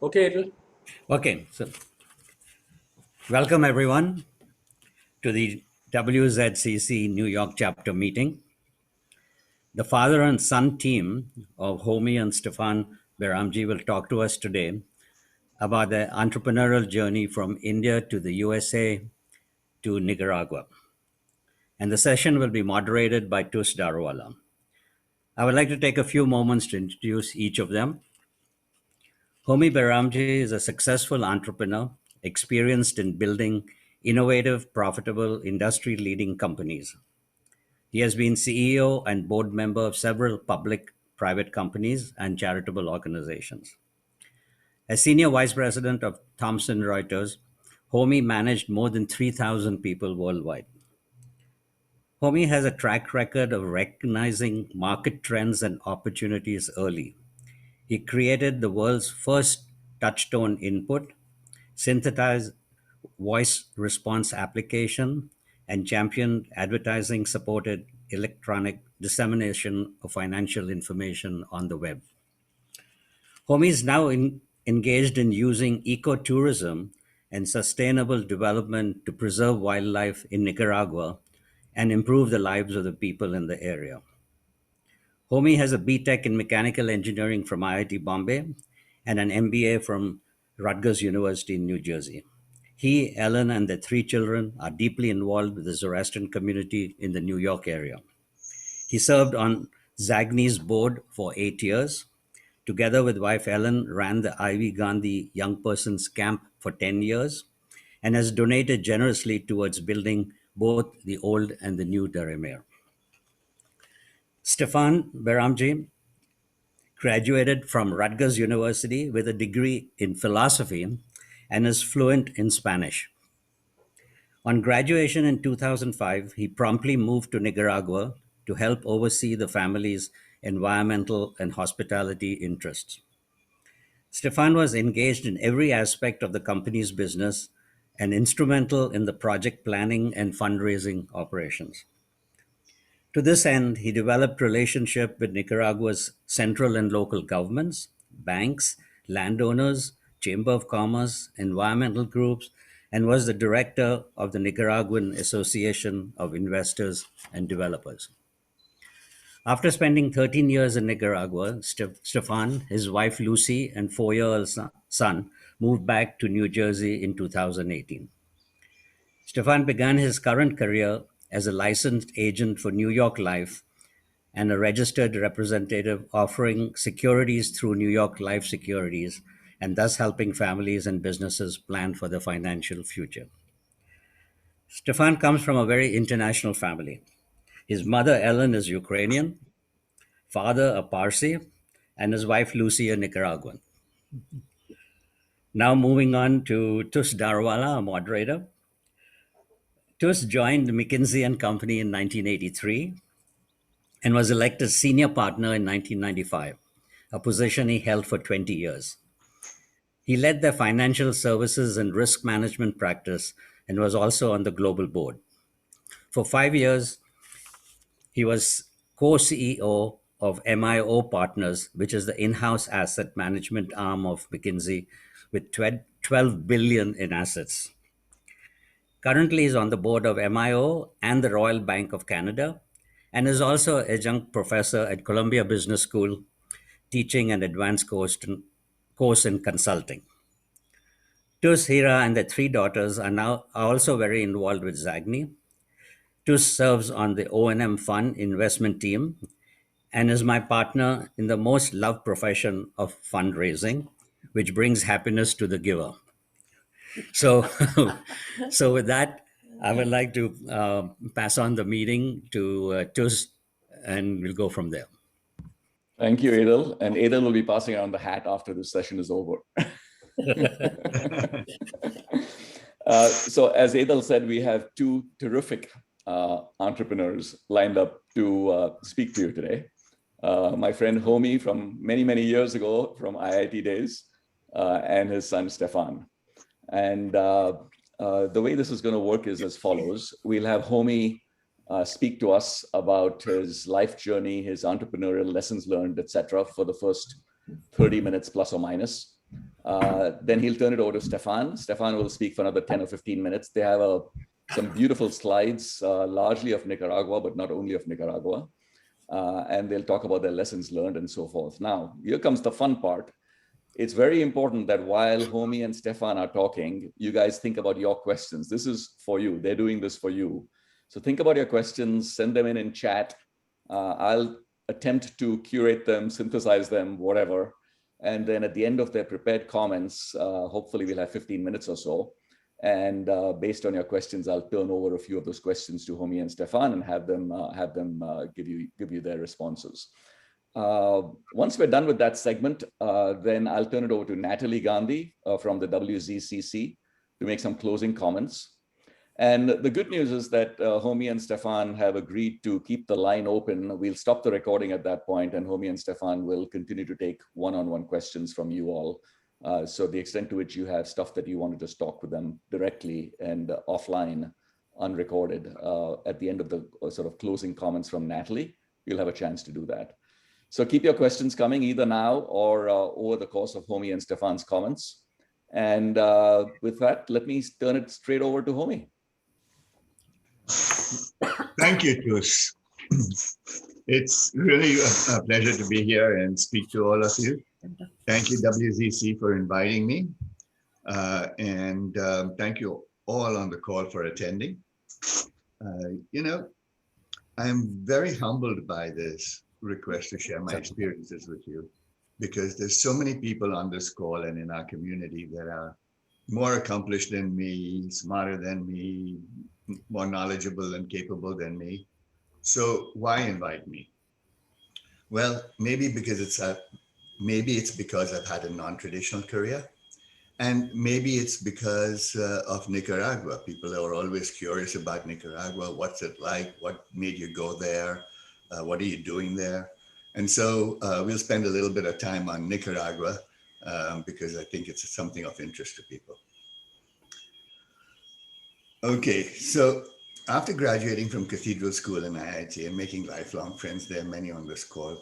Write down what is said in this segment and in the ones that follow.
Okay, Adel. Okay, so welcome everyone to the WZCC New York chapter meeting. The father and son team of Homi and Stefan Byramji will talk to us today about their entrepreneurial journey from India to the USA to Nicaragua. And the session will be moderated by Daruvala. I would like to take a few moments to introduce each of them. Homi Byramji is a successful entrepreneur experienced in building innovative, profitable, industry leading companies. He has been CEO and board member of several public, private companies and charitable organizations. As senior vice president of Thomson Reuters, Homi managed more than 3,000 people worldwide. Homi has a track record of recognizing market trends and opportunities early. He created the world's first touch-tone input, synthesized voice response application, and championed advertising supported electronic dissemination of financial information on the web. Homi is now engaged in using ecotourism and sustainable development to preserve wildlife in Nicaragua and improve the lives of the people in the area. Homi has a BTech in mechanical engineering from IIT Bombay and an MBA from Rutgers University in New Jersey. He, Ellen, and their three children are deeply involved with the Zoroastrian community in the New York area. He served on Zagni's board for 8 years. Together with wife Ellen, ran the Ivy Gandhi Young Persons Camp for 10 years and has donated generously towards building both the old and the new Darimir. Stefan Byramji graduated from Rutgers University with a degree in philosophy and is fluent in Spanish. On graduation in 2005, he promptly moved to Nicaragua to help oversee the family's environmental and hospitality interests. Stefan was engaged in every aspect of the company's business and instrumental in the project planning and fundraising operations. To this end, he developed relationship with Nicaragua's central and local governments, banks, landowners, Chamber of Commerce, environmental groups, and was the director of the Nicaraguan Association of Investors and Developers. After spending 13 years in Nicaragua, Stefan, his wife Lucy, and 4-year-old son moved back to New Jersey in 2018. Stefan began his current career as a licensed agent for New York Life and a registered representative offering securities through New York Life Securities and thus helping families and businesses plan for their financial future. Stefan comes from a very international family. His mother, Ellen, is Ukrainian, father, a Parsi, and his wife, Lucy, a Nicaraguan. Now moving on to Tus Daruvala, a moderator. Tus joined McKinsey and Company in 1983 and was elected senior partner in 1995, a position he held for 20 years. He led their financial services and risk management practice and was also on the global board. For 5 years, he was co CEO of MIO Partners, which is the in house asset management arm of McKinsey, with 12 billion in assets. Currently, he's on the board of MIO and the Royal Bank of Canada, and is also adjunct professor at Columbia Business School, teaching an advanced course in consulting. Tus, Hira, and their three daughters are also very involved with Zagni. Tus serves on the O&M Fund investment team and is my partner in the most loved profession of fundraising, which brings happiness to the giver. So, so with that, I would like to pass on the meeting to Tus, and we'll go from there. Thank you, Adel. And Adel will be passing around the hat after this session is over. So as Adel said, we have two terrific entrepreneurs lined up to speak to you today. My friend Homi from many, many years ago from IIT days, and his son Stefan. And the way this is going to work is as follows. We'll have Homi speak to us about his life journey, his entrepreneurial lessons learned, etc., for the first 30 minutes plus or minus. Then he'll turn it over to Stefan. Stefan will speak for another 10 or 15 minutes. They have some beautiful slides, largely of Nicaragua, but not only of Nicaragua. And they'll talk about their lessons learned and so forth. Now, here comes the fun part. It's very important that while Homi and Stefan are talking, you guys think about your questions. This is for you. They're doing this for you. So think about your questions, send them in chat. I'll attempt to curate them, synthesize them, whatever. And then at the end of their prepared comments, hopefully we'll have 15 minutes or so. And based on your questions, I'll turn over a few of those questions to Homi and Stefan and have them give you their responses. Once we're done with that segment, then I'll turn it over to Natalie Gandhi from the WZCC to make some closing comments. And the good news is that Homi and Stefan have agreed to keep the line open. We'll stop the recording at that point, and Homi and Stefan will continue to take one-on-one questions from you all. So the extent to which you have stuff that you want to just talk with them directly and offline, unrecorded, at the end of the sort of closing comments from Natalie, you'll have a chance to do that. So keep your questions coming either now or over the course of Homi and Stefan's comments. And with that, let me turn it straight over to Homi. Thank you, Tus. It's really a pleasure to be here and speak to all of you. Thank you, WZC, for inviting me. And thank you all on the call for attending. You know, I'm very humbled by this request to share my experiences with you, because there's so many people on this call and in our community that are more accomplished than me, smarter than me, more knowledgeable and capable than me. So why invite me? Well, maybe it's because I've had a non-traditional career, and maybe it's because of Nicaragua. People are always curious about Nicaragua. What's it like? What made you go there? What are you doing there? And so we'll spend a little bit of time on Nicaragua because I think it's something of interest to people. Okay, so after graduating from Cathedral School in IIT and making lifelong friends there, many on this call,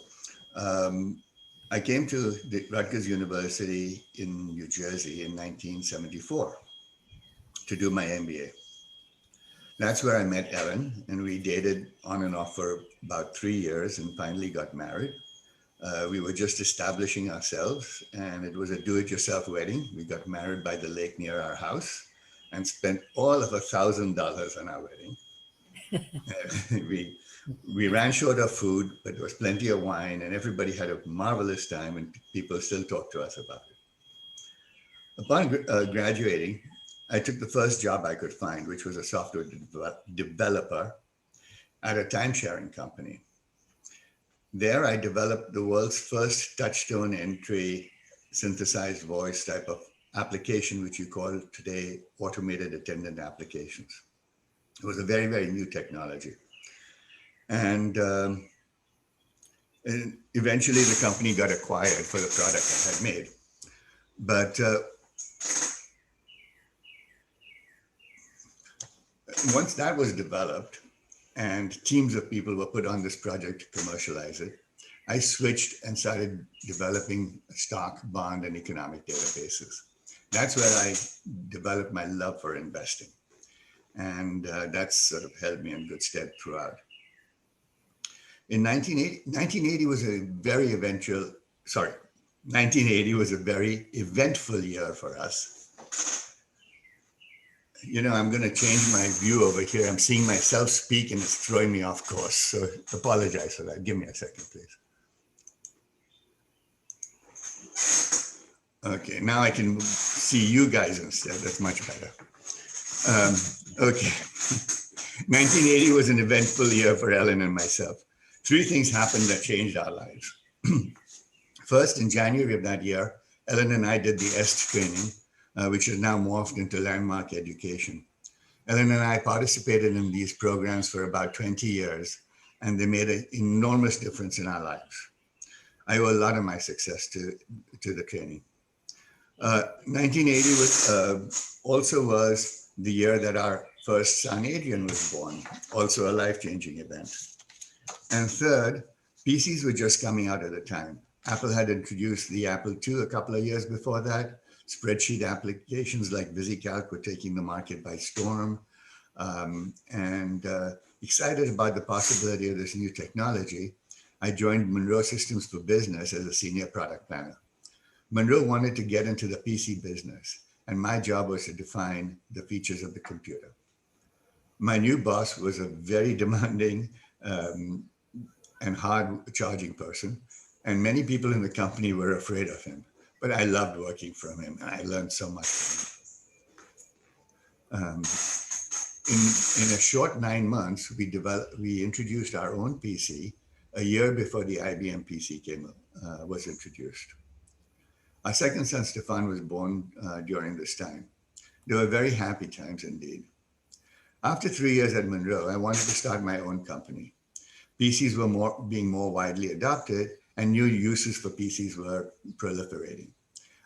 I came to the Rutgers University in New Jersey in 1974 to do my MBA. That's where I met Ellen, and we dated on and off for about 3 years and finally got married. We were just establishing ourselves, and it was a do-it-yourself wedding. We got married by the lake near our house and spent all of $1,000 on our wedding. We ran short of food, but there was plenty of wine, and everybody had a marvelous time, and people still talk to us about it. Upon graduating, I took the first job I could find, which was a software developer at a time-sharing company. There, I developed the world's first touch-tone entry synthesized voice type of application, which you call today automated attendant applications. It was a very, very new technology. And eventually the company got acquired for the product I had made. But once that was developed and teams of people were put on this project to commercialize it, I switched and started developing stock, bond, and economic databases. That's where I developed my love for investing. And that's sort of held me in good stead throughout. In 1980 was a very eventful year for us. You know, I'm going to change my view over here. I'm seeing myself speak and it's throwing me off course. So apologize for that. Give me a second, please. Okay, now I can see you guys instead. That's much better. Okay. 1980 was an eventful year for Ellen and myself. 3 things happened that changed our lives. First, in January of that year, Ellen and I did the EST training, which has now morphed into Landmark Education. Ellen and I participated in these programs for about 20 years, and they made an enormous difference in our lives. I owe a lot of my success to the training. 1980 was the year that our first son, Adrian, was born, also a life-changing event. And third, PCs were just coming out at the time. Apple had introduced the Apple II a couple of years before that. Spreadsheet applications like VisiCalc were taking the market by storm. And excited about the possibility of this new technology, I joined Monroe Systems for Business as a senior product planner. Monroe wanted to get into the PC business, and my job was to define the features of the computer. My new boss was a very demanding and hard charging person, and many people in the company were afraid of him, but I loved working from him and I learned so much from him. In a short 9 months, we introduced our own PC a year before the IBM PC was introduced. Our second son, Stefan, was born during this time. They were very happy times indeed. After 3 years at Monroe, I wanted to start my own company. PCs were being more widely adopted and new uses for PCs were proliferating.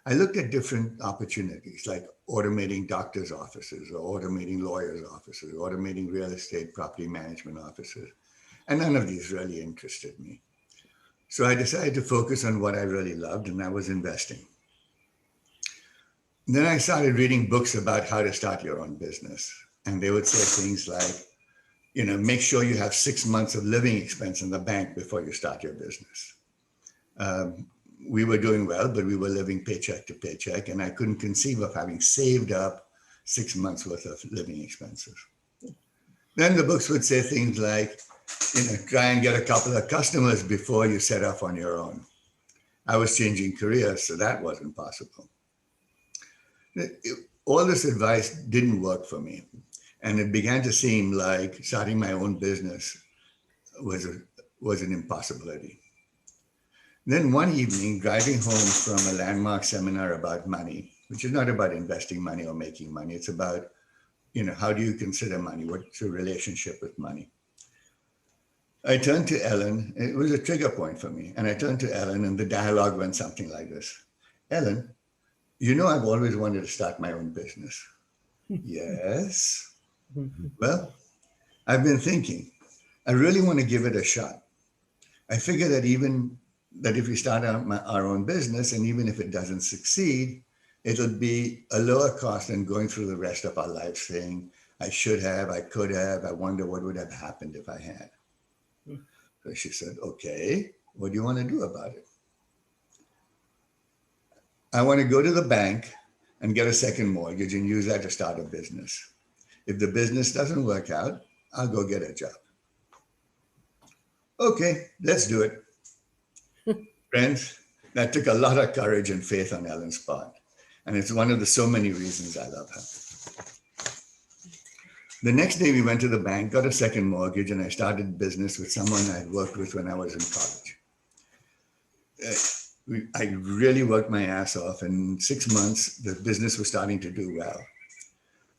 I looked at different opportunities like automating doctors' offices or automating lawyers' offices, automating real estate property management offices, and none of these really interested me. So I decided to focus on what I really loved, and that was investing. Then I started reading books about how to start your own business. And they would say things like, make sure you have 6 months of living expense in the bank before you start your business. We were doing well, but we were living paycheck to paycheck, and I couldn't conceive of having saved up 6 months worth of living expenses. Then the books would say things like, try and get a couple of customers before you set off on your own. I was changing careers, so that wasn't possible. All this advice didn't work for me. And it began to seem like starting my own business was an impossibility. Then one evening, driving home from a landmark seminar about money, which is not about investing money or making money, it's about, how do you consider money? What's your relationship with money? I turned to Ellen. It was a trigger point for me. And I turned to Ellen and the dialogue went something like this. Ellen, I've always wanted to start my own business. Yes. Well, I've been thinking, I really want to give it a shot. I figure that if we start our own business, and even if it doesn't succeed, it'll be a lower cost than going through the rest of our lives saying, I should have, I could have, I wonder what would have happened if I had. So she said, okay, what do you want to do about it? I want to go to the bank and get a second mortgage and use that to start a business. If the business doesn't work out, I'll go get a job. Okay, let's do it. Friends, that took a lot of courage and faith on Ellen's part. And it's one of the so many reasons I love her. The next day we went to the bank, got a second mortgage, and I started business with someone I'd worked with when I was in college. I really worked my ass off. In 6 months, the business was starting to do well.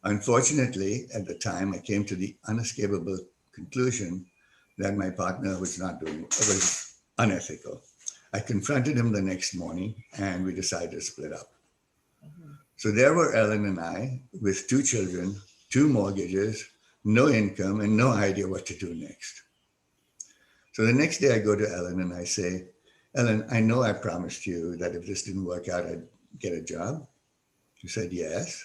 Unfortunately, at the time, I came to the unescapable conclusion that my partner was unethical. I confronted him the next morning and we decided to split up. So there were Ellen and I with 2 children, 2 mortgages, no income, and no idea what to do next. So the next day I go to Ellen and I say, Ellen, I know I promised you that if this didn't work out, I'd get a job. She said, yes.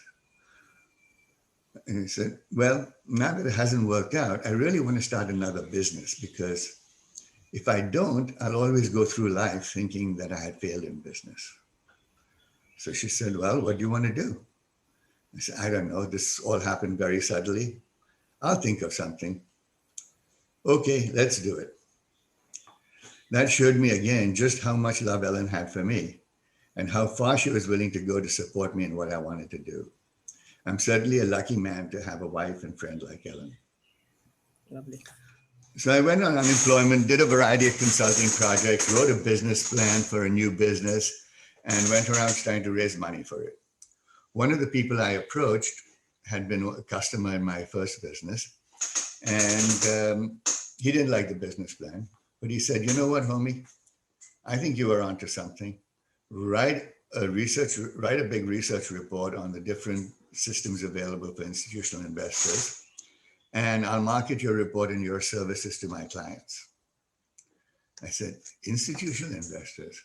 And he said, well, now that it hasn't worked out, I really want to start another business because if I don't, I'll always go through life thinking that I had failed in business. So she said, well, what do you want to do? I said, I don't know. This all happened very suddenly. I'll think of something. Okay, let's do it. That showed me again just how much love Ellen had for me and how far she was willing to go to support me in what I wanted to do. I'm certainly a lucky man to have a wife and friend like Ellen. Lovely. So I went on unemployment, did a variety of consulting projects, wrote a business plan for a new business, and went around trying to raise money for it. One of the people I approached had been a customer in my first business, and he didn't like the business plan, but he said, you know what, Homi, I think you are onto something. Write a big research report on the different systems available for institutional investors, and I'll market your report and your services to my clients. I said, institutional investors?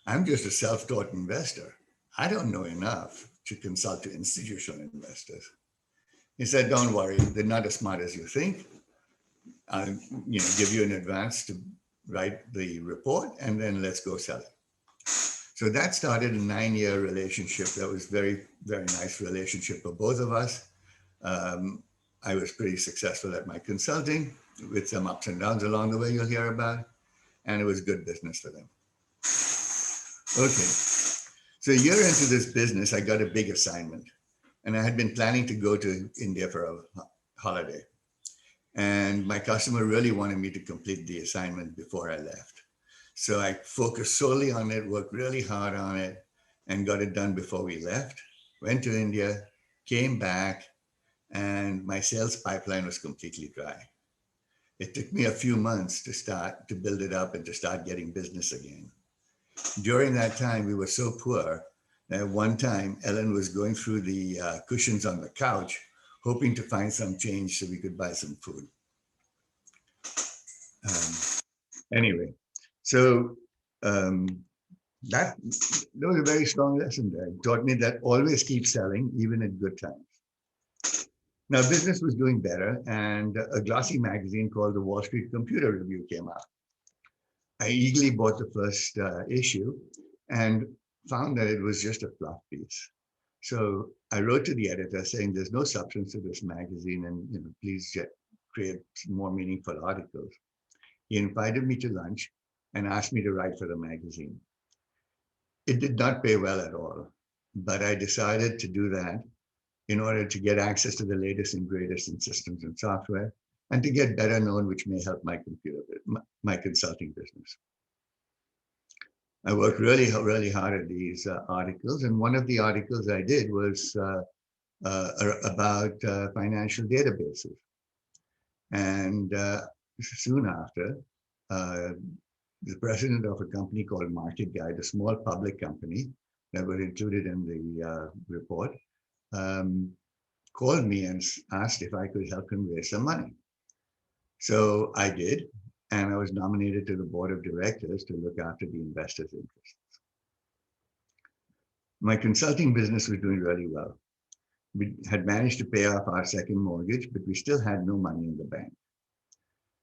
I'm just a self-taught investor. I don't know enough to consult to institutional investors. He said, don't worry, they're not as smart as you think. I'll give you an advance to write the report, and then let's go sell it. So that started a 9-year relationship. That was very, very nice relationship for both of us. I was pretty successful at my consulting with some ups and downs along the way you'll hear about, and it was good business for them. Okay, so a year into this business, I got a big assignment, and I had been planning to go to India for a holiday. And my customer really wanted me to complete the assignment before I left. So I focused solely on it, worked really hard on it, and got it done before we left. Went to India, came back, and my sales pipeline was completely dry. It took me a few months to build it up and to start getting business again. During that time, we were so poor that one time Ellen was going through the cushions on the couch, hoping to find some change so we could buy some food. Anyway, so that was a very strong lesson there. It taught me that always keep selling, even at good times. Now, business was doing better, and a glossy magazine called the Wall Street Computer Review came out. I eagerly bought the first issue and found that it was just a fluff piece. So I wrote to the editor saying, there's no substance to this magazine, and please create some more meaningful articles. He invited me to lunch and asked me to write for the magazine. It did not pay well at all, but I decided to do that in order to get access to the latest and greatest in systems and software, and to get better known, which may help my consulting business. I worked really, really hard at these articles, and one of the articles I did was about financial databases. And soon after, the president of a company called Market Guide, a small public company that was included in the report, called me and asked if I could help him raise some money. So I did, and I was nominated to the board of directors to look after the investors' interests. My consulting business was doing really well. We had managed to pay off our second mortgage, but we still had no money in the bank.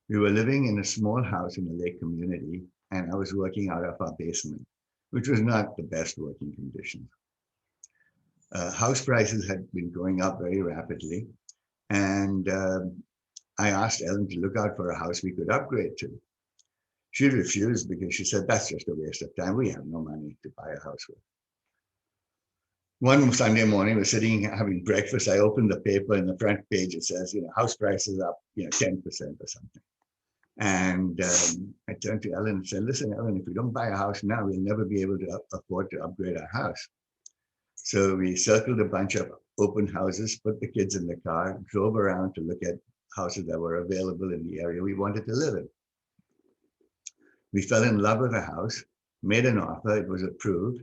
We were living in a small house in a lake community, and I was working out of our basement, which was not the best working conditions. House prices had been going up very rapidly, and I asked Ellen to look out for a house we could upgrade to. She refused because she said, that's just a waste of time. We have no money to buy a house with. One Sunday morning, we're sitting having breakfast. I opened the paper, and the front page, it says, house prices up, 10% or something. And I turned to Ellen and said, listen, Ellen, if we don't buy a house now, we'll never be able to afford to upgrade our house. So we circled a bunch of open houses, put the kids in the car, drove around to look at houses that were available in the area we wanted to live in. We fell in love with a house, made an offer, it was approved.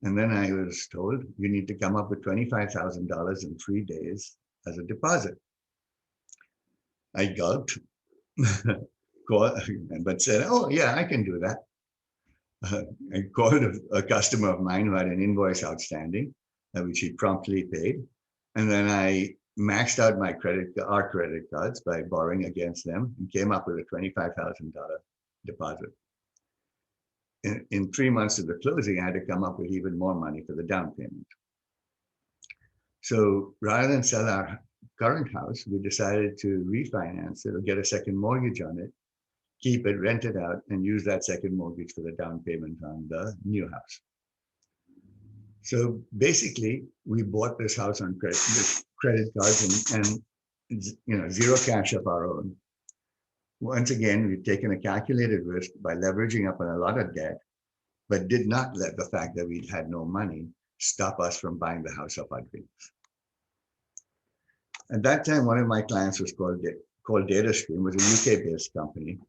And then I was told, you need to come up with $25,000 in 3 days as a deposit. I gulped, but said, oh yeah, I can do that. I called a customer of mine who had an invoice outstanding, which he promptly paid. And then I maxed out our credit cards by borrowing against them, and came up with a $25,000 deposit. In 3 months of the closing, I had to come up with even more money for the down payment. So rather than sell our current house, we decided to refinance it or get a second mortgage on it, keep it, rent it out, and use that second mortgage for the down payment on the new house. So basically, we bought this house on credit cards and zero cash of our own. Once again, we've taken a calculated risk by leveraging up on a lot of debt, but did not let the fact that we had no money stop us from buying the house of our dreams. At that time, one of my clients was called DataStream, was a UK-based company,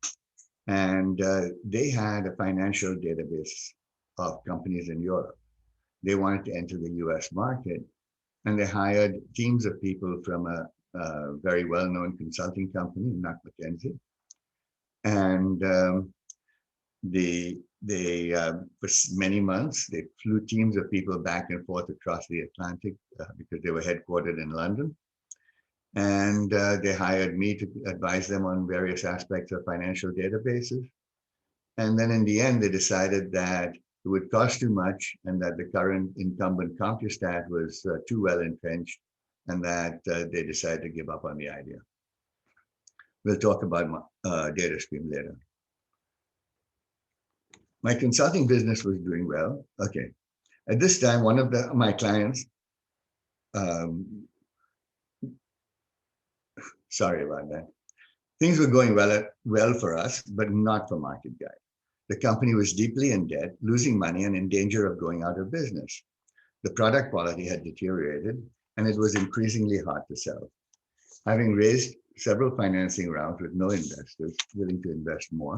and they had a financial database of companies in Europe. They wanted to enter the US market, and they hired teams of people from a very well-known consulting company, not McKinsey. And for many months, they flew teams of people back and forth across the Atlantic because they were headquartered in London. And they hired me to advise them on various aspects of financial databases. And then in the end, they decided that it would cost too much and that the current incumbent CompuStat was too well entrenched, and that they decided to give up on the idea. We'll talk about DataStream later. My consulting business was doing well. Okay. At this time, one of my clients, sorry about that. Things were going well for us, but not for Market Guide. The company was deeply in debt, losing money, and in danger of going out of business. The product quality had deteriorated, and it was increasingly hard to sell. Having raised several financing rounds with no investors willing to invest more,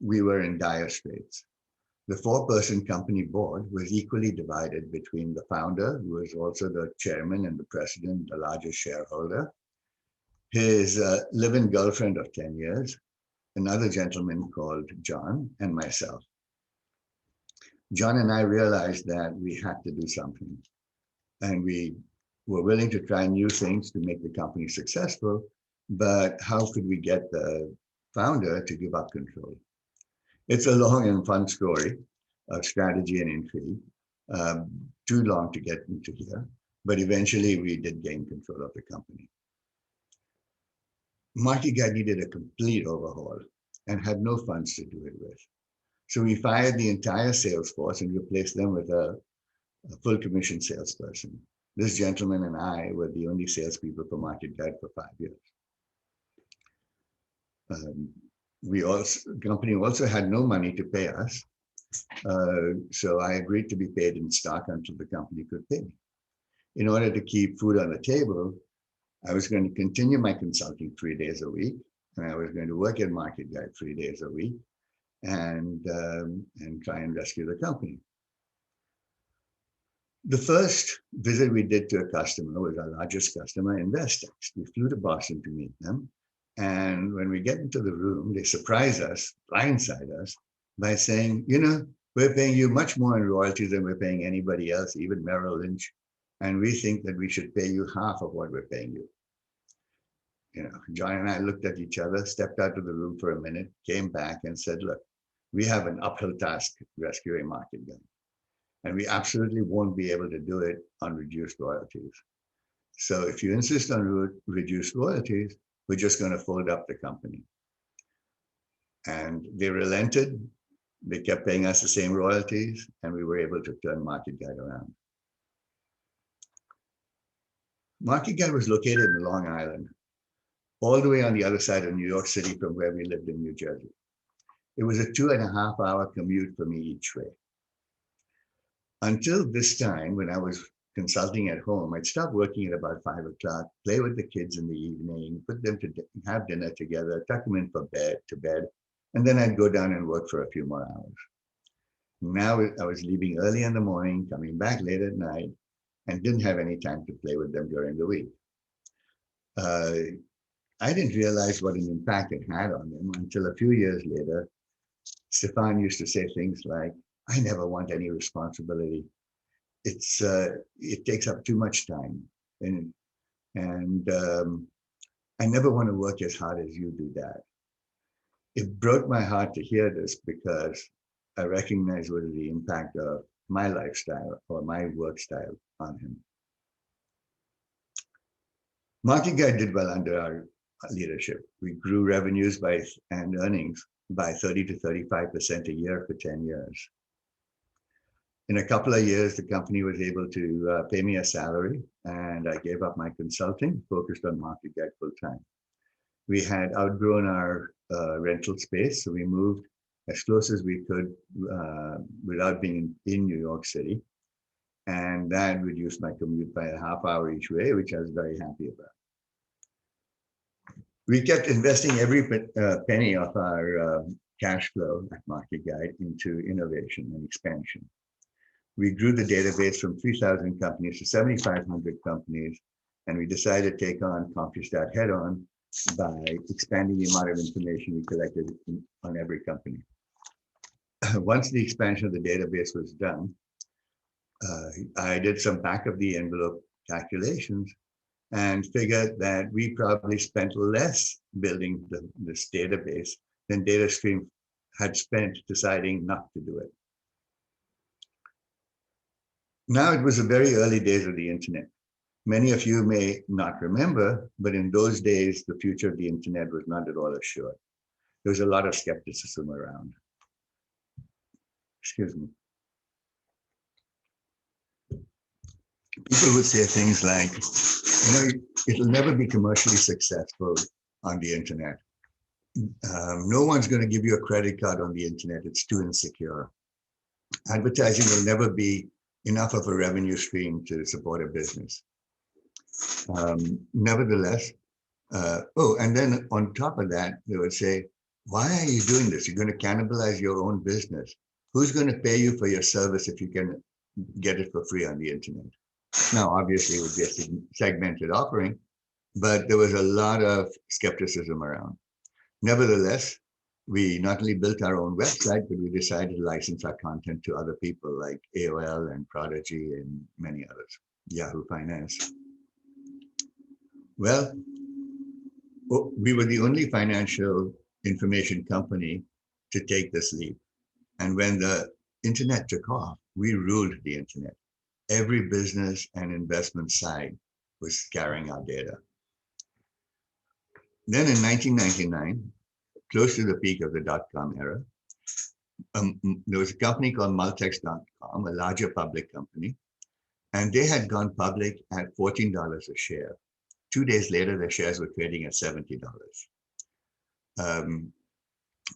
we were in dire straits. The 4-person company board was equally divided between the founder, who was also the chairman and the president, the largest shareholder, his live-in girlfriend of 10 years, another gentleman called John, and myself. John and I realized that we had to do something, and we were willing to try new things to make the company successful, but how could we get the founder to give up control? It's a long and fun story of strategy and intrigue, too long to get into here, but eventually we did gain control of the company. Market Guide needed a complete overhaul and had no funds to do it with. So we fired the entire sales force and replaced them with a full commission salesperson. This gentleman and I were the only salespeople for Market Guide for 5 years. The company also had no money to pay us. So I agreed to be paid in stock until the company could pay me. In order to keep food on the table, I was going to continue my consulting 3 days a week, and I was going to work at Market Guide 3 days a week and try and rescue the company. The first visit we did to a customer was our largest customer, Investex. We flew to Boston to meet them. And when we get into the room, they surprise us, blindside us, by saying, you know, we're paying you much more in royalties than we're paying anybody else, even Merrill Lynch. And we think that we should pay you half of what we're paying you. You know, John and I looked at each other, stepped out of the room for a minute, came back and said, look, we have an uphill task rescuing Market Guide. And we absolutely won't be able to do it on reduced royalties. So if you insist on reduced royalties, we're just going to fold up the company. And they relented. They kept paying us the same royalties, and we were able to turn Market Guide around. Market Guide was located in Long Island, all the way on the other side of New York City from where we lived in New Jersey. It was a 2.5-hour commute for me each way. Until this time, when I was consulting at home, I'd stop working at about 5 o'clock, play with the kids in the evening, put them to have dinner together, tuck them in for bed, and then I'd go down and work for a few more hours. Now I was leaving early in the morning, coming back late at night, and didn't have any time to play with them during the week. I didn't realize what an impact it had on them until a few years later. Stefan used to say things like, I never want any responsibility. It takes up too much time. And I never want to work as hard as you do, Dad. It broke my heart to hear this because I recognize what is the impact of my lifestyle or my work style on him. Market Guide did well under our leadership. We grew revenues and earnings by 30 to 35% a year for 10 years. In a couple of years, the company was able to pay me a salary, and I gave up my consulting, focused on Market Guide full time. We had outgrown our rental space, so we moved as close as we could without being in New York City. And that reduced my commute by a half hour each way, which I was very happy about. We kept investing every penny of our cash flow at Market Guide into innovation and expansion. We grew the database from 3,000 companies to 7,500 companies, and we decided to take on CompuStat head on by expanding the amount of information we collected on every company. once the expansion of the database was done, I did some back of the envelope calculations and figured that we probably spent less building this database than DataStream had spent deciding not to do it. Now, it was the very early days of the internet. Many of you may not remember, but in those days, the future of the internet was not at all assured. There was a lot of skepticism around. Excuse me. People would say things like, it'll never be commercially successful on the internet. No one's going to give you a credit card on the internet. It's too insecure. Advertising will never be enough of a revenue stream to support a business. Nevertheless, and then on top of that, they would say, why are you doing this? You're going to cannibalize your own business. Who's going to pay you for your service if you can get it for free on the internet? Now, obviously, it would be a segmented offering, but there was a lot of skepticism around. Nevertheless, we not only built our own website, but we decided to license our content to other people like AOL and Prodigy and many others, Yahoo Finance. Well, we were the only financial information company to take this leap. And when the internet took off, we ruled the internet. Every business and investment side was carrying our data. Then in 1999, close to the peak of the dot-com era, there was a company called Multex.com, a larger public company, and they had gone public at $14 a share. 2 days later, their shares were trading at $70.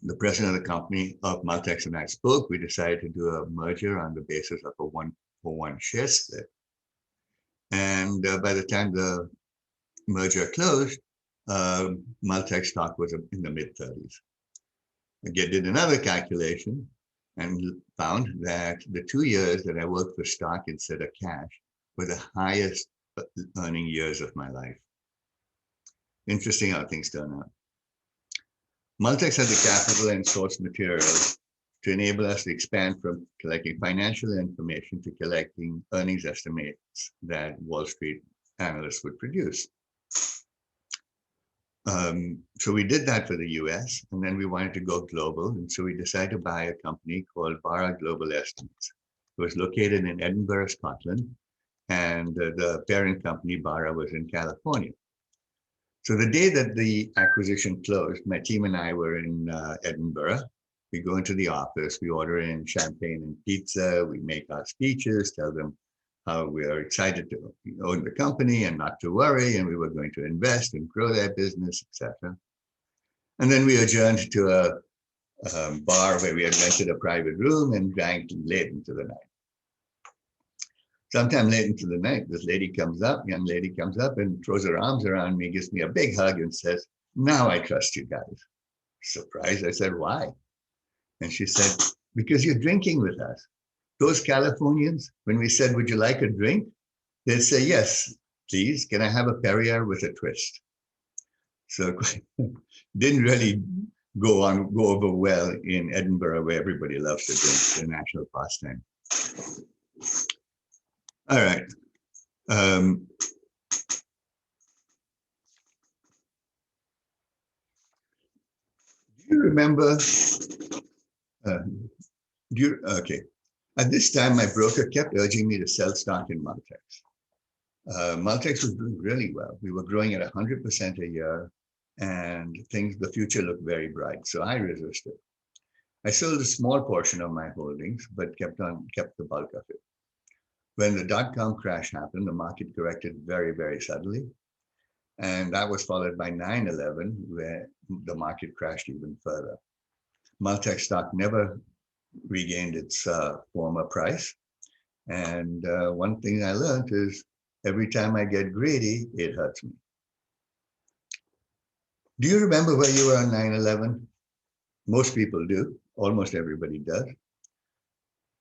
The president of the company of Multex and I spoke. We decided to do a merger on the basis of a 1-for-1 share split. And by the time the merger closed, Multex stock was in the mid-30s. Again, did another calculation and found that the 2 years that I worked for stock instead of cash were the highest earning years of my life. Interesting how things turn out. Multex had the capital and source materials to enable us to expand from collecting financial information to collecting earnings estimates that Wall Street analysts would produce. So we did that for the US, and then we wanted to go global. And so we decided to buy a company called Byramji Global Estimates. It was located in Edinburgh, Scotland, and the parent company, Byra, was in California. So the day that the acquisition closed, my team and I were in Edinburgh. We go into the office, we order in champagne and pizza, we make our speeches, tell them how we are excited to own the company and not to worry, and we were going to invest and grow their business, etc. And then we adjourned to a bar where we had rented a private room and drank late into the night. Sometime late into the night, this young lady comes up and throws her arms around me, gives me a big hug and says, "Now I trust you guys." Surprised, I said, "Why?" And she said, "Because you're drinking with us. Those Californians, when we said, 'Would you like a drink?' they'd say, 'Yes, please. Can I have a Perrier with a twist?'" So didn't really go over well in Edinburgh, where everybody loves to drink. It's a national pastime. All right. Do you remember? Okay. At this time, my broker kept urging me to sell stock in Multex. Multex was doing really well. We were growing at 100% a year, and the future looked very bright. So I resisted. I sold a small portion of my holdings, but kept the bulk of it. When the dot-com crash happened, the market corrected very, very suddenly. And that was followed by 9/11, where the market crashed even further. Multex stock never regained its former price. And one thing I learned is every time I get greedy, it hurts me. Do you remember where you were on 9/11? Most people do. Almost everybody does.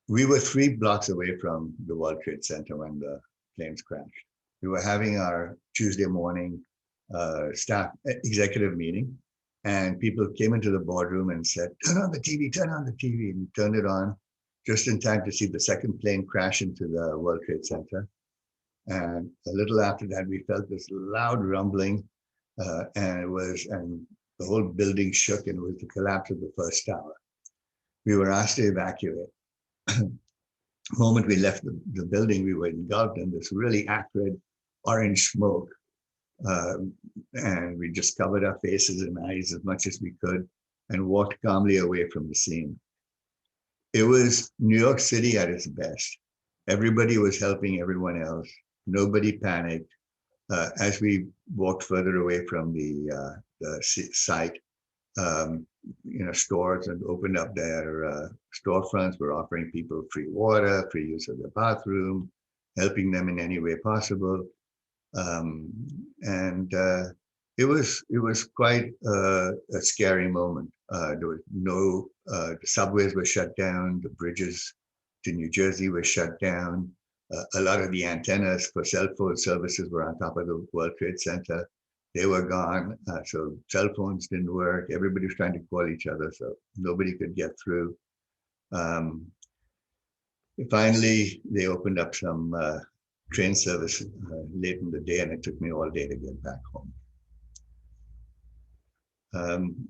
We were 3 blocks away from the World Trade Center when the planes crashed. We were having our Tuesday morning staff executive meeting, And people came into the boardroom and said, turn on the TV, turn on the TV. And we turned it on just in time to see the second plane crash into the World Trade Center. And a little after that, we felt this loud rumbling, and the whole building shook, and it was the collapse of the first tower. We were asked to evacuate. The moment we left the building, we were engulfed in this really acrid orange smoke. And we just covered our faces and eyes as much as we could and walked calmly away from the scene. It was New York City at its best. Everybody was helping everyone else. Nobody panicked. As we walked further away from the site, stores and opened up their storefronts, were offering people free water, free use of their bathroom, helping them in any way possible. It was quite a scary moment. There was the subways were shut down, the bridges to New Jersey were shut down. A lot of the antennas for cell phone services were on top of the World Trade Center. They were gone, so cell phones didn't work. Everybody was trying to call each other, so nobody could get through. Finally, they opened up some train service late in the day, and it took me all day to get back home.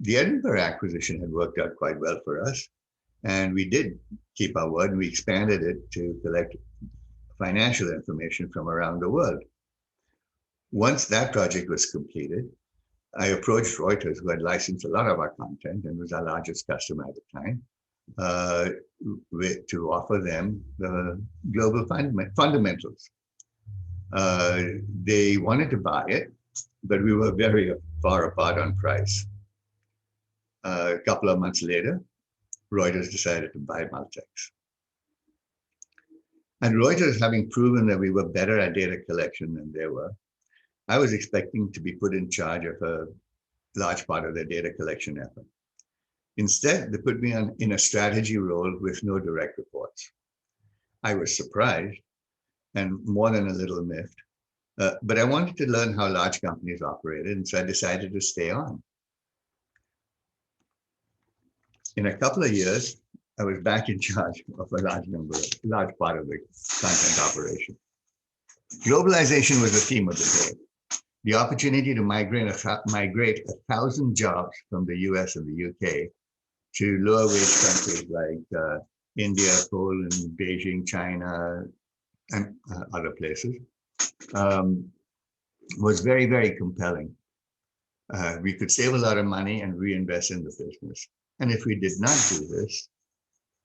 The Edinburgh acquisition had worked out quite well for us, and we did keep our word, and we expanded it to collect financial information from around the world. Once that project was completed, I approached Reuters, who had licensed a lot of our content and was our largest customer at the time, to offer them the global fundamentals. They wanted to buy it, but we were very far apart on price. A couple of months later, Reuters decided to buy Maltex. And Reuters, having proven that we were better at data collection than they were, I was expecting to be put in charge of a large part of their data collection effort. Instead, they put me in a strategy role with no direct reports. I was surprised and more than a little miffed, but I wanted to learn how large companies operated, and so I decided to stay on. In a couple of years, I was back in charge of a large part of the content operation. Globalization was the theme of the day. The opportunity to migrate 1,000 jobs from the US and the UK to lower wage countries like India, Poland, Beijing, China, and other places was very, very compelling. We could save a lot of money and reinvest in the business. And if we did not do this,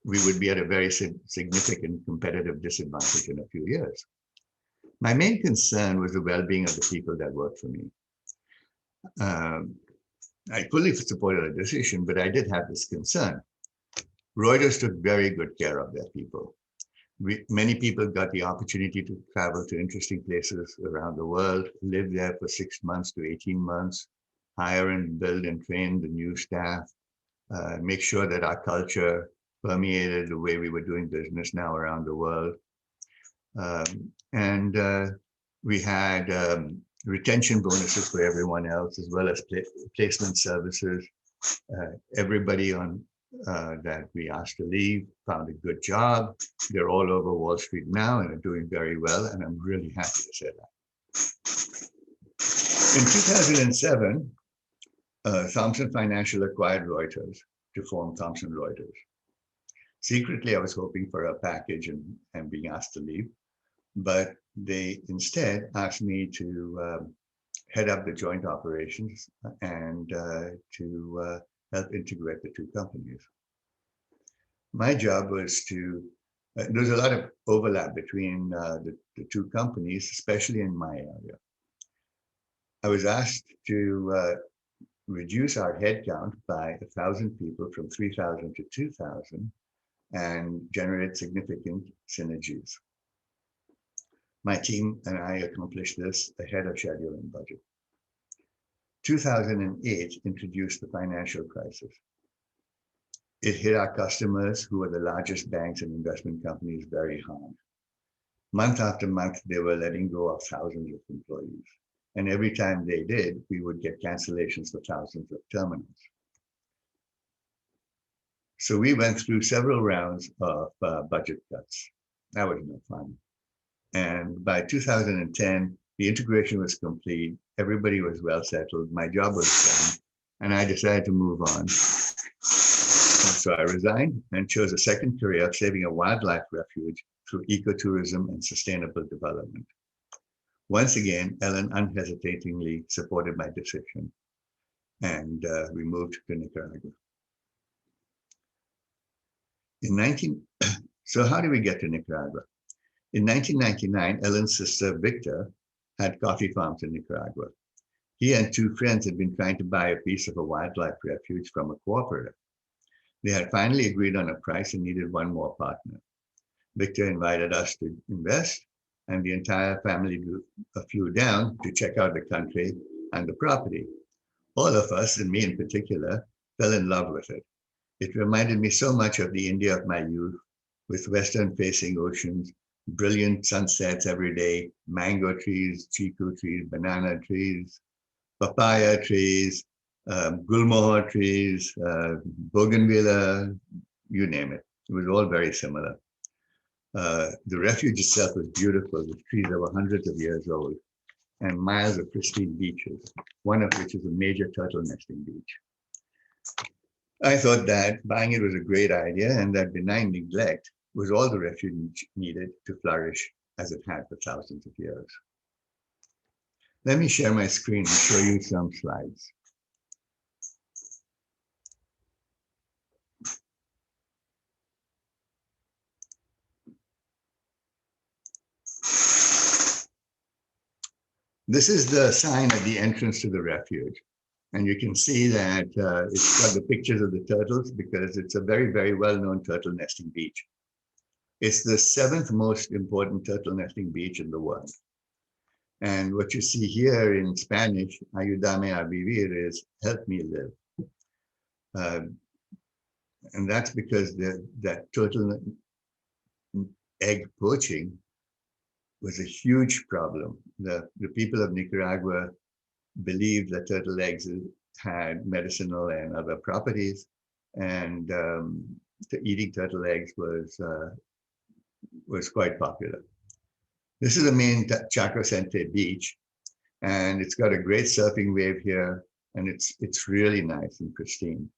we would be at a very significant competitive disadvantage in a few years. My main concern was the well-being of the people that worked for me. I fully supported the decision, but I did have this concern. Reuters took very good care of their people. Many people got the opportunity to travel to interesting places around the world, live there for 6 months to 18 months, hire and build and train the new staff, make sure that our culture permeated the way we were doing business now around the world. We had retention bonuses for everyone else, as well as placement services. Everybody that we asked to leave found a good job. They're all over Wall Street now and are doing very well, and I'm really happy to say that. In 2007, Thomson Financial acquired Reuters to form Thomson Reuters. Secretly, I was hoping for a package and being asked to leave, but they instead asked me to head up the joint operations and to help integrate the two companies. My job was there's a lot of overlap between the two companies, especially in my area. I was asked to reduce our headcount by 1,000 people from 3,000 to 2,000 and generate significant synergies. My team and I accomplished this ahead of schedule and budget. 2008 introduced the financial crisis. It hit our customers, who were the largest banks and investment companies, very hard. Month after month, they were letting go of thousands of employees. And every time they did, we would get cancellations for thousands of terminals. So we went through several rounds of budget cuts. That was no fun. And by 2010, the integration was complete. Everybody was well settled. My job was done. And I decided to move on. And so I resigned and chose a second career of saving a wildlife refuge through ecotourism and sustainable development. Once again, Ellen unhesitatingly supported my decision. And we moved to Nicaragua. So how did we get to Nicaragua? In 1999, Ellen's sister, Victor, had coffee farms in Nicaragua. He and two friends had been trying to buy a piece of a wildlife refuge from a cooperative. They had finally agreed on a price and needed one more partner. Victor invited us to invest, and the entire family flew down to check out the country and the property. All of us, and me in particular, fell in love with it. It reminded me so much of the India of my youth, with western-facing oceans, brilliant sunsets every day, mango trees, chiku trees, banana trees, papaya trees, gulmohar trees, bougainvillea, you name it. It was all very similar. The refuge itself was beautiful, with trees that were hundreds of years old, and miles of pristine beaches, one of which is a major turtle nesting beach. I thought that buying it was a great idea, and that benign neglect was all the refuge needed to flourish as it had for thousands of years. Let me share my screen and show you some slides. This is the sign at the entrance to the refuge. And you can see that it's got the pictures of the turtles because it's a very, very well-known turtle nesting beach. It's the 7th most important turtle nesting beach in the world. And what you see here in Spanish, ayúdame a vivir, is help me live. And that's because that turtle egg poaching was a huge problem. The people of Nicaragua believed that turtle eggs had medicinal and other properties, and eating turtle eggs was quite popular. This is the main Chacrocente beach, and it's got a great surfing wave here, and it's really nice and pristine.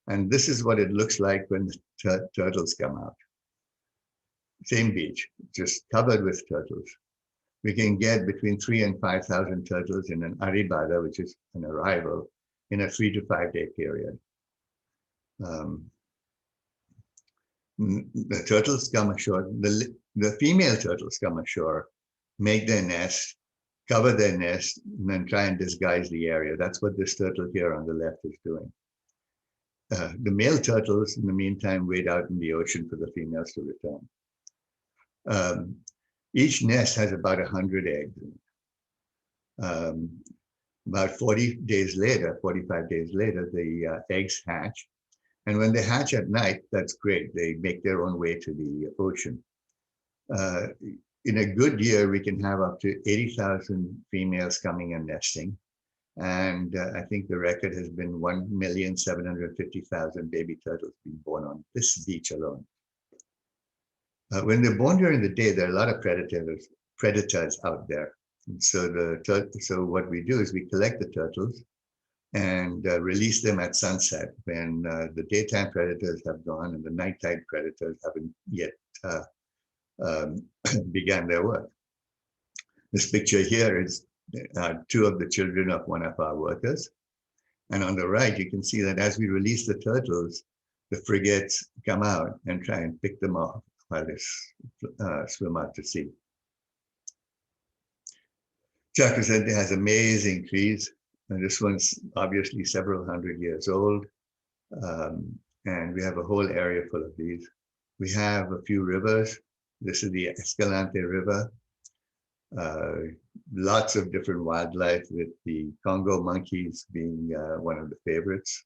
And this is what it looks like when the turtles come out. Same beach, just covered with turtles. We can get between 3,000 and 5,000 turtles in an arribada, which is an arrival, in a 3 to 5 day period. The turtles come ashore, the female turtles come ashore, make their nest, cover their nest, and then try and disguise the area. That's what this turtle here on the left is doing. The male turtles, in the meantime, wait out in the ocean for the females to return. Each nest has about 100 eggs. About 40 days later, 45 days later, the eggs hatch. And when they hatch at night, that's great. They make their own way to the ocean. In a good year, we can have up to 80,000 females coming and nesting. And I think the record has been 1,750,000 baby turtles being born on this beach alone. When they're born during the day, there are a lot of predators out there. And so what we do is we collect the turtles and release them at sunset when the daytime predators have gone and the nighttime predators haven't yet began their work. This picture here is 2 of the children of one of our workers. And on the right, you can see that as we release the turtles, the frigates come out and try and pick them off while they swim out to sea. Chacrocente has amazing trees, and this one's obviously several hundred years old. And we have a whole area full of these. We have a few rivers. This is the Escalante River. Lots of different wildlife, with the Congo monkeys being one of the favorites.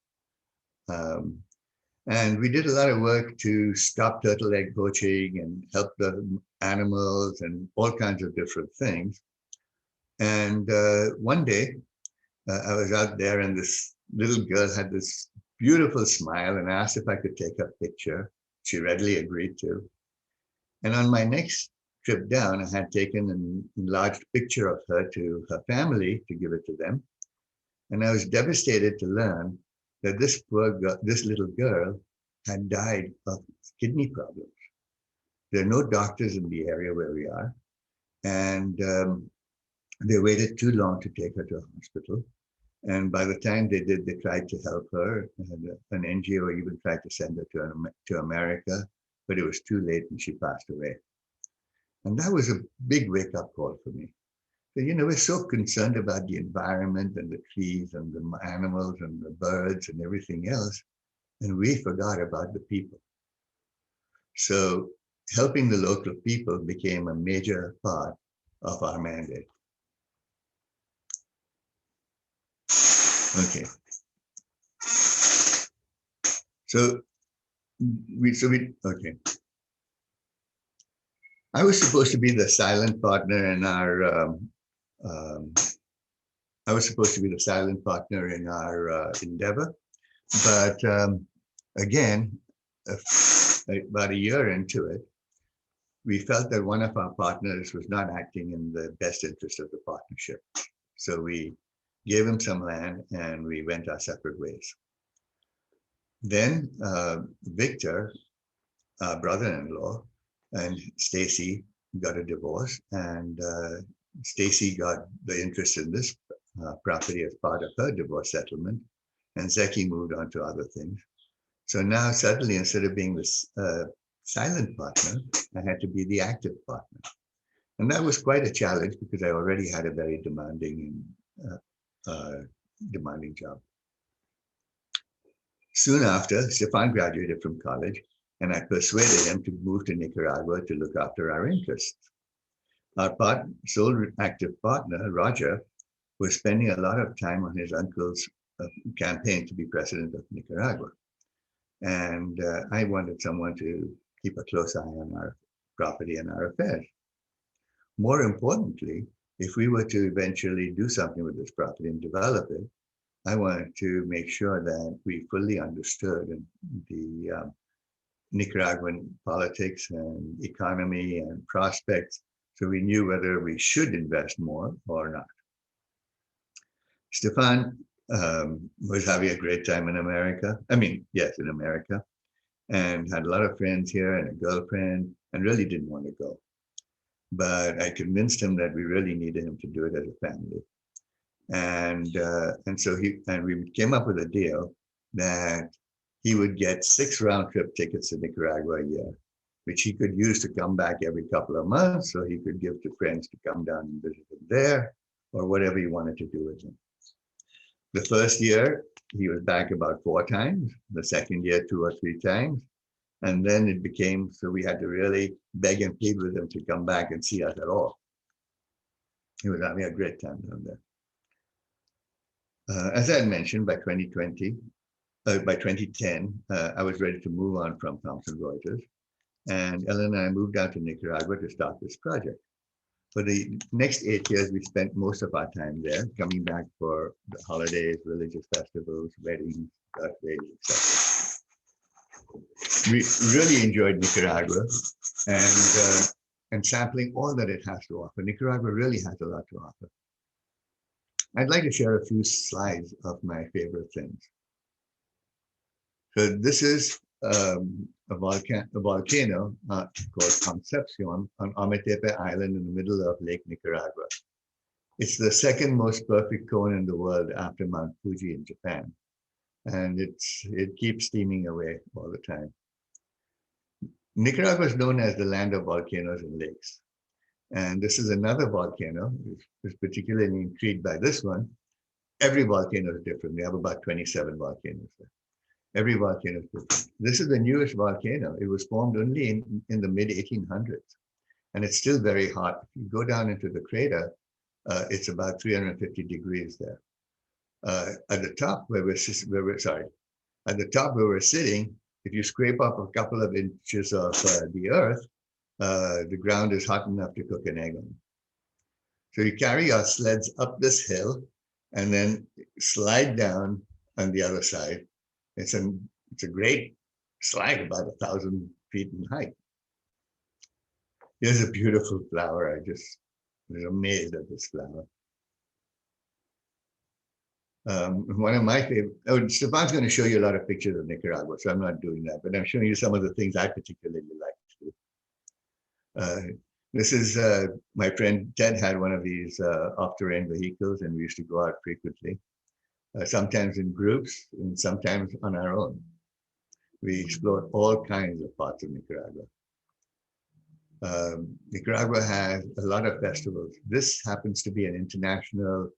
And we did a lot of work to stop turtle egg poaching and help the animals and all kinds of different things. And one day I was out there and this little girl had this beautiful smile and asked if I could take her picture. She readily agreed to. And on my next trip down, I had taken an enlarged picture of her to her family to give it to them. And I was devastated to learn that this poor girl, this little girl had died of kidney problems. There are no doctors in the area where we are. And they waited too long to take her to a hospital. And by the time they did, they tried to help her. And an NGO even tried to send her to America, but it was too late and she passed away. And that was a big wake-up call for me. So, we're so concerned about the environment and the trees and the animals and the birds and everything else, and we forgot about the people. So helping the local people became a major part of our mandate. Okay. So okay. I was supposed to be the silent partner in our endeavor, but again, about a year into it, we felt that one of our partners was not acting in the best interest of the partnership. So we gave him some land and we went our separate ways. Then Victor, our brother-in-law, and Stacy got a divorce, and Stacy got the interest in this property as part of her divorce settlement, and Zeki moved on to other things. So now suddenly, instead of being this silent partner, I had to be the active partner. And that was quite a challenge because I already had a very demanding job. Soon after, Stefan graduated from college, and I persuaded him to move to Nicaragua to look after our interests. Our sole active partner, Roger, was spending a lot of time on his uncle's campaign to be president of Nicaragua. And I wanted someone to keep a close eye on our property and our affairs. More importantly, if we were to eventually do something with this property and develop it, I wanted to make sure that we fully understood the Nicaraguan politics and economy and prospects, so we knew whether we should invest more or not. Stefan was having a great time in America. In America, and had a lot of friends here and a girlfriend, and really didn't want to go. But I convinced him that we really needed him to do it as a family. And so we came up with a deal that he would get 6 round-trip tickets to Nicaragua a year, which he could use to come back every couple of months, so he could give to friends to come down and visit him there, or whatever he wanted to do with him. The first year, he was back about 4 times, the second year 2 or 3 times, and then it became, so we had to really beg and plead with him to come back and see us at all. He was having a great time down there. As I had mentioned, by 2010, I was ready to move on from Thomson Reuters, and Ellen and I moved out to Nicaragua to start this project. For the next 8 years, we spent most of our time there, coming back for the holidays, religious festivals, weddings, birthdays, etc. We really enjoyed Nicaragua and sampling all that it has to offer. Nicaragua really has a lot to offer. I'd like to share a few slides of my favorite things. So this is a volcano called Concepcion on Ometepe Island in the middle of Lake Nicaragua. It's the second most perfect cone in the world after Mount Fuji in Japan. And it keeps steaming away all the time. Nicaragua is known as the land of volcanoes and lakes. And this is another volcano. I was particularly intrigued by this one. Every volcano is different. We have about 27 volcanoes there. Every volcano is different. This is the newest volcano. It was formed only in the mid-1800s. And it's still very hot. If you go down into the crater, it's about 350 degrees there. At the top where we're sitting, if you scrape up a couple of inches of the earth, the ground is hot enough to cook an egg on. So we carry our sleds up this hill and then slide down on the other side. It's a great slide, about 1,000 feet in height. Here's a beautiful flower. I just was amazed at this flower. One of my favorite, Stefan's going to show you a lot of pictures of Nicaragua, so I'm not doing that, but I'm showing you some of the things I particularly like to do. This is my friend Ted had one of these off-terrain vehicles, and we used to go out frequently, sometimes in groups and sometimes on our own. We explored all kinds of parts of Nicaragua. Nicaragua has a lot of festivals. This happens to be an international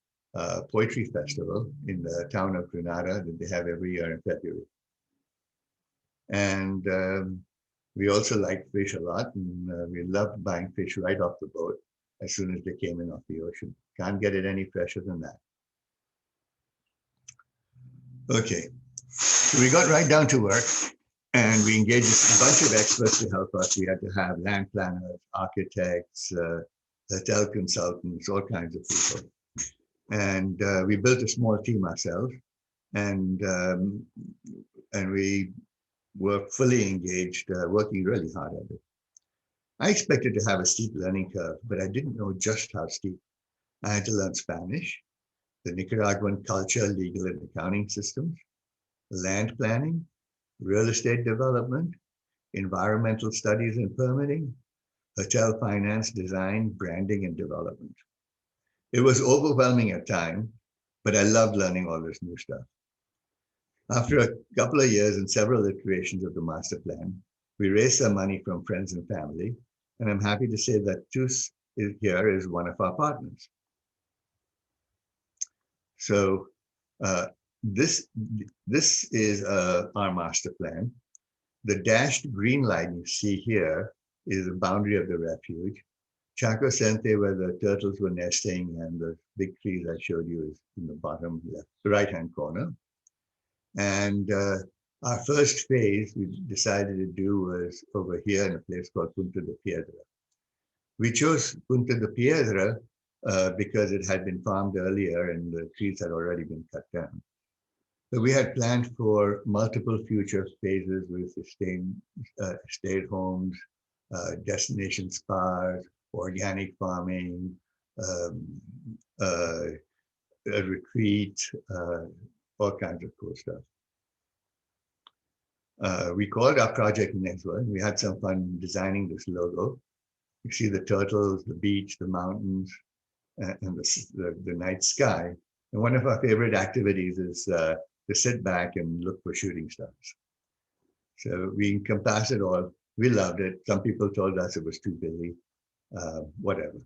poetry festival in the town of Granada that they have every year in February. And we also like fish a lot, and we loved buying fish right off the boat as soon as they came in off the ocean. Can't get it any fresher than that. Okay, so we got right down to work, and we engaged a bunch of experts to help us. We had to have land planners, architects, hotel consultants, all kinds of people. And we built a small team ourselves, and we were fully engaged, working really hard at it. I expected to have a steep learning curve, but I didn't know just how steep. I had to learn Spanish, the Nicaraguan culture, legal and accounting systems, land planning, real estate development, environmental studies and permitting, hotel finance, design, branding, and development. It was overwhelming at times, but I loved learning all this new stuff. After a couple of years and several iterations of the master plan, we raised some money from friends and family, and I'm happy to say that TUS here is one of our partners. So this is our master plan. The dashed green line you see here is the boundary of the refuge. Chaco Sente, where the turtles were nesting, and the big trees I showed you is in the bottom left, the right-hand corner. And our first phase we decided to do was over here in a place called Punta de Piedra. We chose Punta de Piedra because it had been farmed earlier and the trees had already been cut down. So we had planned for multiple future phases with estate homes, destination spas, organic farming, a retreat, all kinds of cool stuff. We called our project Neswa. We had some fun designing this logo. You see the turtles, the beach, the mountains, and the night sky. And one of our favorite activities is to sit back and look for shooting stars. So we encompassed it all. We loved it. Some people told us it was too busy, whatever.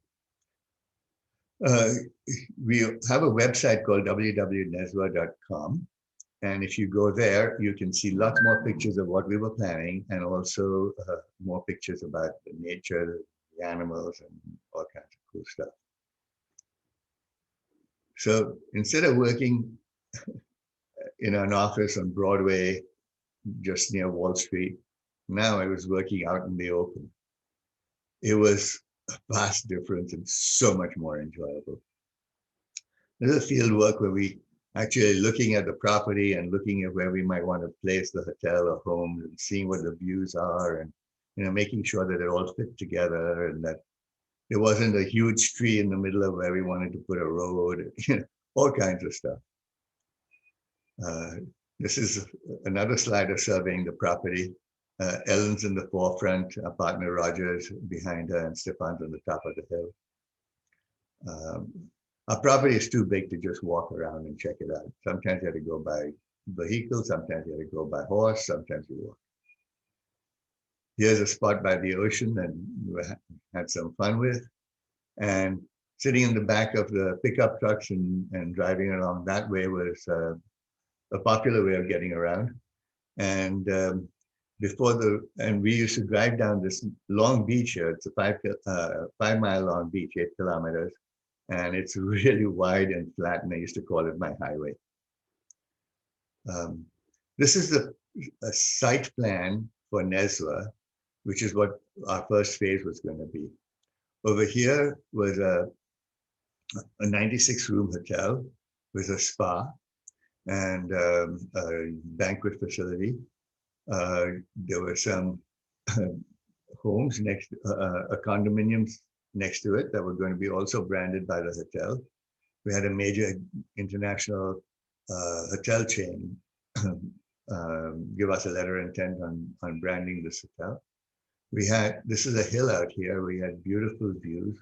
We have a website called www.neswa.com. And if you go there, you can see lots more pictures of what we were planning, and also more pictures about the nature, the animals, and all kinds of cool stuff. So instead of working in an office on Broadway, just near Wall Street, now I was working out in the open. It was a vast difference and so much more enjoyable. There's a field work where we actually looking at the property and looking at where we might want to place the hotel or home and seeing what the views are, and making sure that it all fit together and that there wasn't a huge tree in the middle of where we wanted to put a road, all kinds of stuff. This is another slide of surveying the property. Ellen's in the forefront, our partner Roger's behind her, and Stefan's on the top of the hill. Our property is too big to just walk around and check it out. Sometimes you have to go by vehicle, sometimes you have to go by horse, sometimes you walk. Here's a spot by the ocean that we had some fun with. And sitting in the back of the pickup trucks and driving along that way was a popular way of getting around. And we used to drive down this long beach here. It's a 5 mile long beach, 8 kilometers. And it's really wide and flat, and I used to call it my highway. This is a site plan for Neswa, which is what our first phase was going to be. Over here was a a 96-room hotel with a spa and a banquet facility. There were some homes next, condominiums next to it that were going to be also branded by the hotel. We had a major international hotel chain give us a letter of intent on branding this hotel. This is a hill out here. We had beautiful views.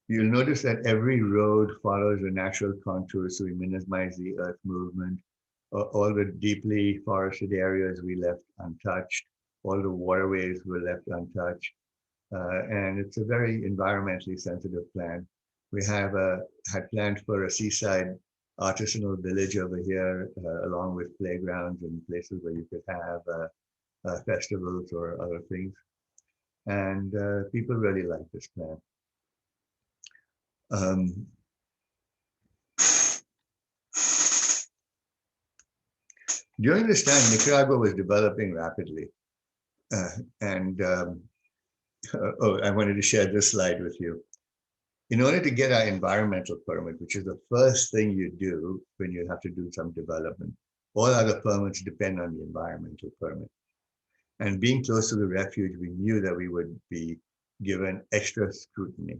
You'll notice that every road follows a natural contour, so we minimize the earth movement. All the deeply forested areas we left untouched. All the waterways were left untouched. And it's a very environmentally sensitive plan. We had planned for a seaside artisanal village over here, along with playgrounds and places where you could have festivals or other things. And people really like this plan. During this time, Nicaragua was developing rapidly. I wanted to share this slide with you. In order to get our environmental permit, which is the first thing you do when you have to do some development, all other permits depend on the environmental permit. And being close to the refuge, we knew that we would be given extra scrutiny.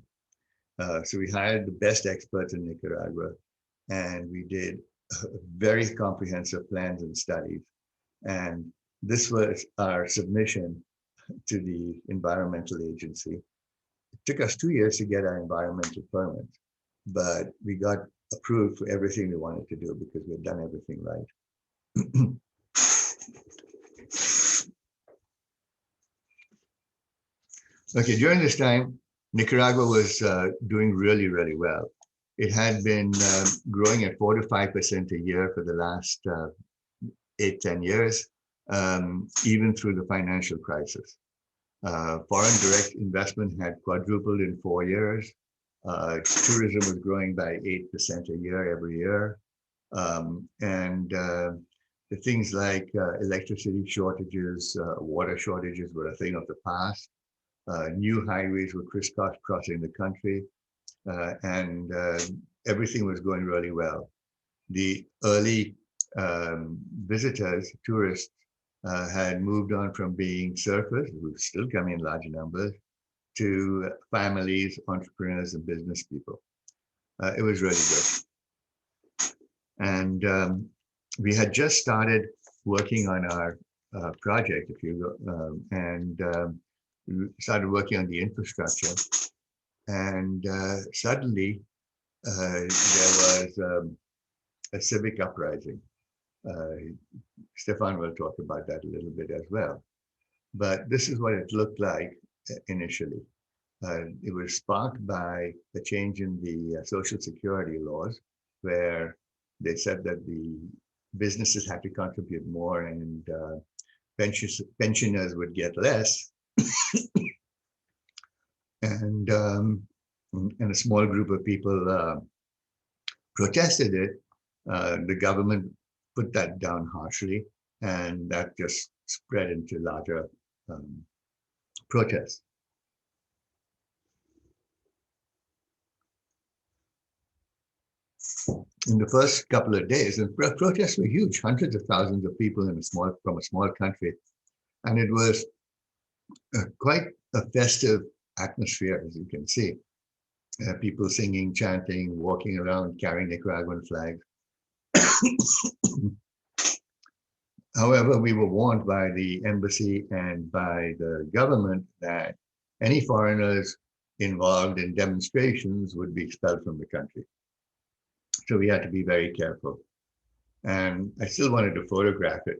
So we hired the best experts in Nicaragua, and we did very comprehensive plans and studies. And this was our submission to the environmental agency. It took us 2 years to get our environmental permit, but we got approved for everything we wanted to do because we'd done everything right. Okay, during this time, Nicaragua was doing really, really well. It had been growing at 4 to 5% a year for the last 8-10 years, even through the financial crisis. Foreign direct investment had quadrupled in 4 years. Tourism was growing by 8% a year every year. The things like electricity shortages, water shortages were a thing of the past. New highways were crisscrossing the country, and everything was going really well. The early visitors, tourists, had moved on from being surfers, who still come in large numbers, to families, entrepreneurs, and business people. It was really good. And we had just started working on our project, if you go, we started working on the infrastructure. And suddenly there was a civic uprising. Stefan will talk about that a little bit as well. But this is what it looked like initially. It was sparked by the change in the Social Security laws, where they said that the businesses had to contribute more and pensioners would get less. And a small group of people protested it. The government put that down harshly, and that just spread into larger protests. In the first couple of days, and protests were huge, hundreds of thousands of people from a small country, and it was quite a festive atmosphere, as you can see. People singing, chanting, walking around, carrying Nicaraguan flags. However, we were warned by the embassy and by the government that any foreigners involved in demonstrations would be expelled from the country. So we had to be very careful. And I still wanted to photograph it.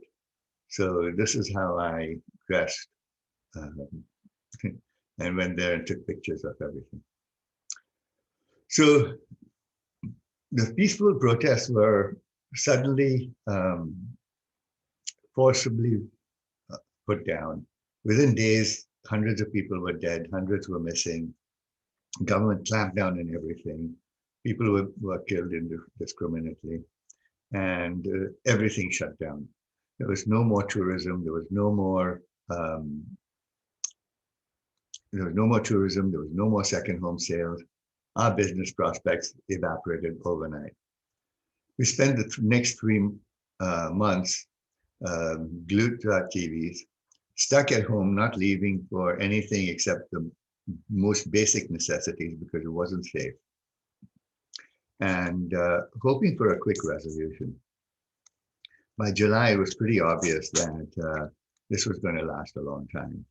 So this is how I dressed and went there and took pictures of everything. So the peaceful protests were suddenly forcibly put down. Within days, hundreds of people were dead, hundreds were missing. Government clamped down on everything. People were killed indiscriminately, and everything shut down. There was no more tourism. There was no more. There was no more tourism. There was no more second home sales. our business prospects evaporated overnight. We spent the next 3 months glued to our TVs, stuck at home, not leaving for anything except the most basic necessities because it wasn't safe, and hoping for a quick resolution. By July, it was pretty obvious that this was going to last a long time.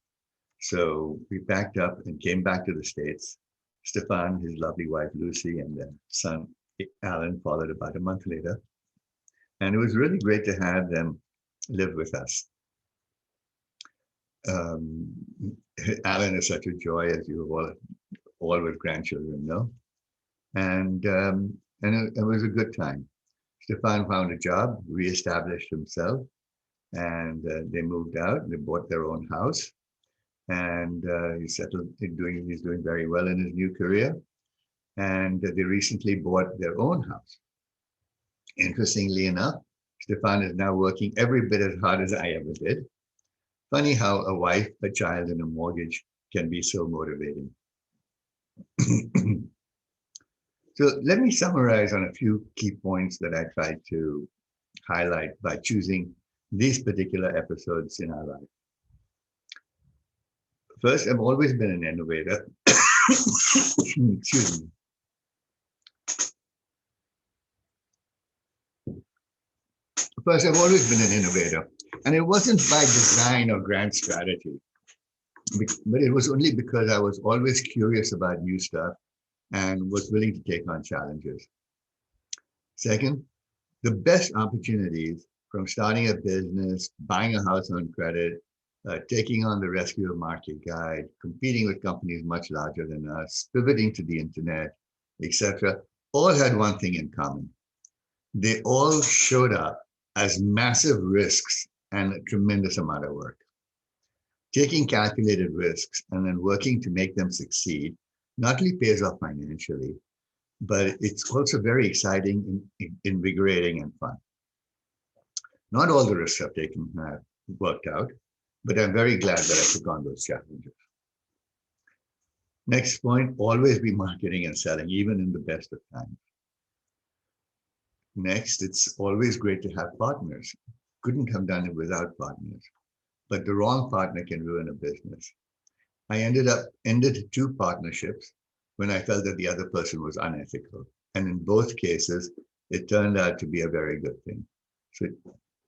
So we packed up and came back to the States. Stefan, his lovely wife, Lucy, and their son, Alan, followed about a month later. And it was really great to have them live with us. Alan is such a joy, as you all with grandchildren know. And it was a good time. Stefan found a job, reestablished himself, and they moved out. They bought their own house, and he's doing very well in his new career. And they recently bought their own house. Interestingly enough, Stefan is now working every bit as hard as I ever did. Funny how a wife, a child, and a mortgage can be so motivating. So let me summarize on a few key points that I tried to highlight by choosing these particular episodes in our life. First, I've always been an innovator. Excuse me. First, I've always been an innovator, and it wasn't by design or grand strategy, but it was only because I was always curious about new stuff and was willing to take on challenges. Second, the best opportunities, from starting a business, buying a house on credit, taking on the rescue of market guide, competing with companies much larger than us, pivoting to the internet, etc., all had one thing in common. They all showed up as massive risks and a tremendous amount of work. Taking calculated risks and then working to make them succeed not only pays off financially, but it's also very exciting, invigorating, and fun. Not all the risks I've taken have worked out, but I'm very glad that I took on those challenges. Next point, always be marketing and selling, even in the best of times. Next, it's always great to have partners. Couldn't have done it without partners, but the wrong partner can ruin a business. I ended 2 partnerships when I felt that the other person was unethical. And in both cases, it turned out to be a very good thing.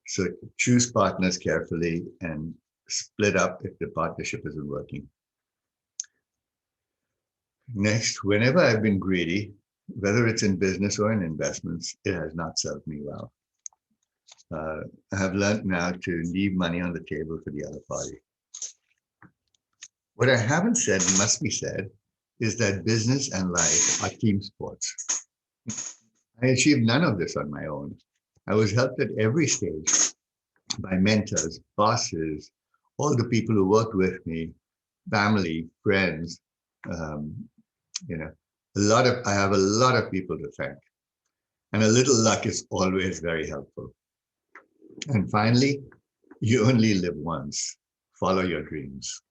So choose partners carefully and split up if the partnership isn't working. Next, whenever I've been greedy, whether it's in business or in investments, it has not served me well. I have learned now to leave money on the table for the other party. What I haven't said and must be said is that business and life are team sports. I achieved none of this on my own. I was helped at every stage by mentors, bosses, all the people who worked with me, family, friends. I have a lot of people to thank. And a little luck is always very helpful. And finally, you only live once. Follow your dreams.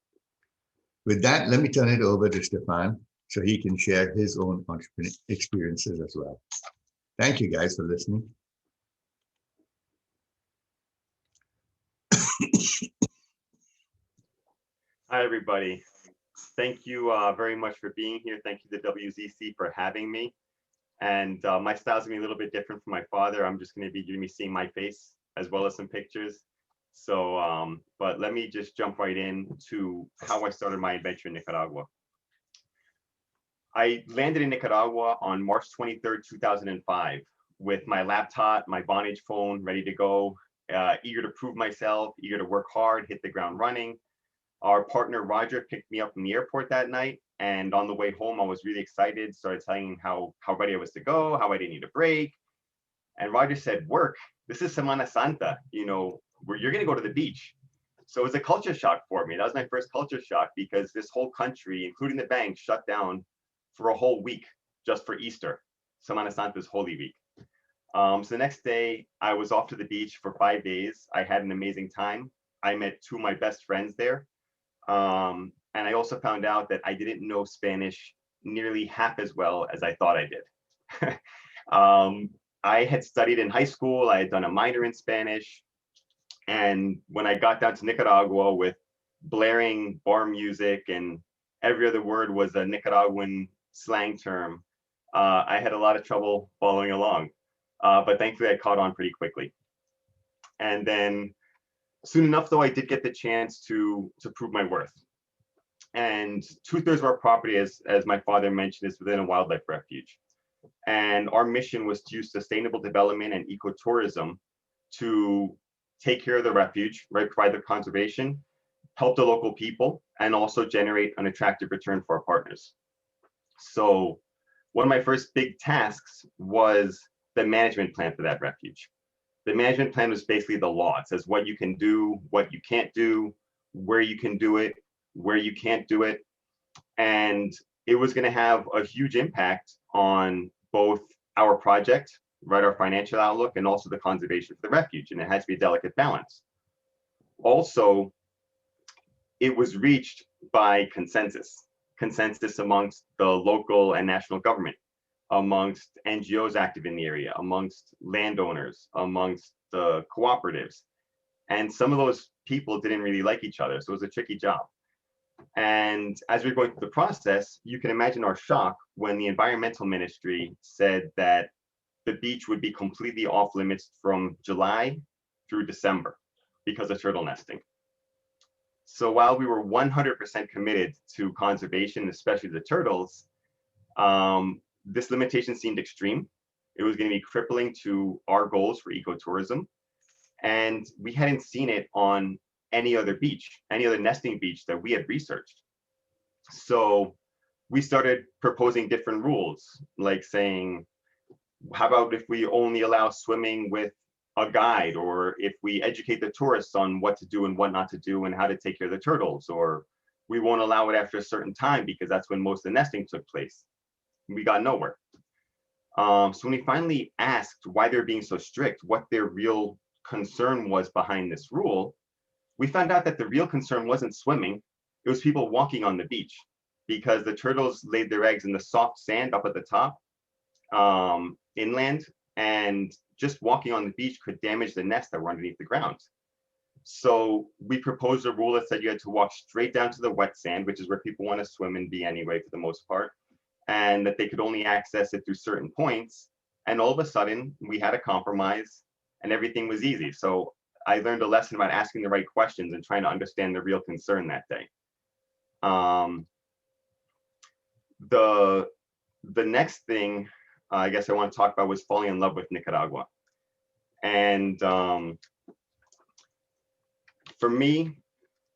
With that, let me turn it over to Stefan so he can share his own entrepreneurial experiences as well. Thank you guys for listening. Hi, everybody. Thank you very much for being here. Thank you to WZC for having me. And my style's gonna be a little bit different from my father. I'm just gonna be seeing my face as well as some pictures. So, but let me just jump right in to how I started my adventure in Nicaragua. I landed in Nicaragua on March 23rd, 2005, with my laptop, my Vonage phone ready to go, eager to prove myself, eager to work hard, hit the ground running. Our partner, Roger, picked me up from the airport that night. And on the way home, I was really excited, started telling him how ready I was to go, how I didn't need a break. And Roger said, work, this is Semana Santa, where you're gonna go to the beach. So it was a culture shock for me. That was my first culture shock because this whole country, including the bank, shut down for a whole week just for Easter, Semana Santa's Holy Week. So the next day, I was off to the beach for 5 days. I had an amazing time. I met 2 of my best friends there. And I also found out that I didn't know Spanish nearly half as well as I thought I did. I had studied in high school, I had done a minor in Spanish, and when I got down to Nicaragua with blaring bar music and every other word was a Nicaraguan slang term, I had a lot of trouble following along. But thankfully I caught on pretty quickly. And then soon enough, though, I did get the chance to prove my worth. And 2/3 of our property, as my father mentioned, is within a wildlife refuge. And our mission was to use sustainable development and ecotourism to take care of the refuge, right, provide the conservation, help the local people, and also generate an attractive return for our partners. So one of my first big tasks was the management plan for that refuge. The management plan was basically the law. It says what you can do, what you can't do, where you can do it, where you can't do it. And it was going to have a huge impact on both our project, right, our financial outlook, and also the conservation for the refuge. And it had to be a delicate balance. Also, it was reached by consensus amongst the local and national government, amongst NGOs active in the area, amongst landowners, amongst the cooperatives. And some of those people didn't really like each other. So it was a tricky job. And as we were going through the process, you can imagine our shock when the environmental ministry said that the beach would be completely off limits from July through December because of turtle nesting. So while we were 100% committed to conservation, especially the turtles, this limitation seemed extreme. It was going to be crippling to our goals for ecotourism. And we hadn't seen it on any other beach, any other nesting beach that we had researched. So we started proposing different rules, like saying, how about if we only allow swimming with a guide, or if we educate the tourists on what to do and what not to do and how to take care of the turtles, or we won't allow it after a certain time because that's when most of the nesting took place. We got nowhere. So when we finally asked why they're being so strict, what their real concern was behind this rule, we found out that the real concern wasn't swimming, it was people walking on the beach, because the turtles laid their eggs in the soft sand up at the top, inland, and just walking on the beach could damage the nests that were underneath the ground. So we proposed a rule that said you had to walk straight down to the wet sand, which is where people want to swim and be anyway for the most part, and that they could only access it through certain points. And all of a sudden, we had a compromise and everything was easy. So I learned a lesson about asking the right questions and trying to understand the real concern that day. The next thing I guess I want to talk about was falling in love with Nicaragua. And for me,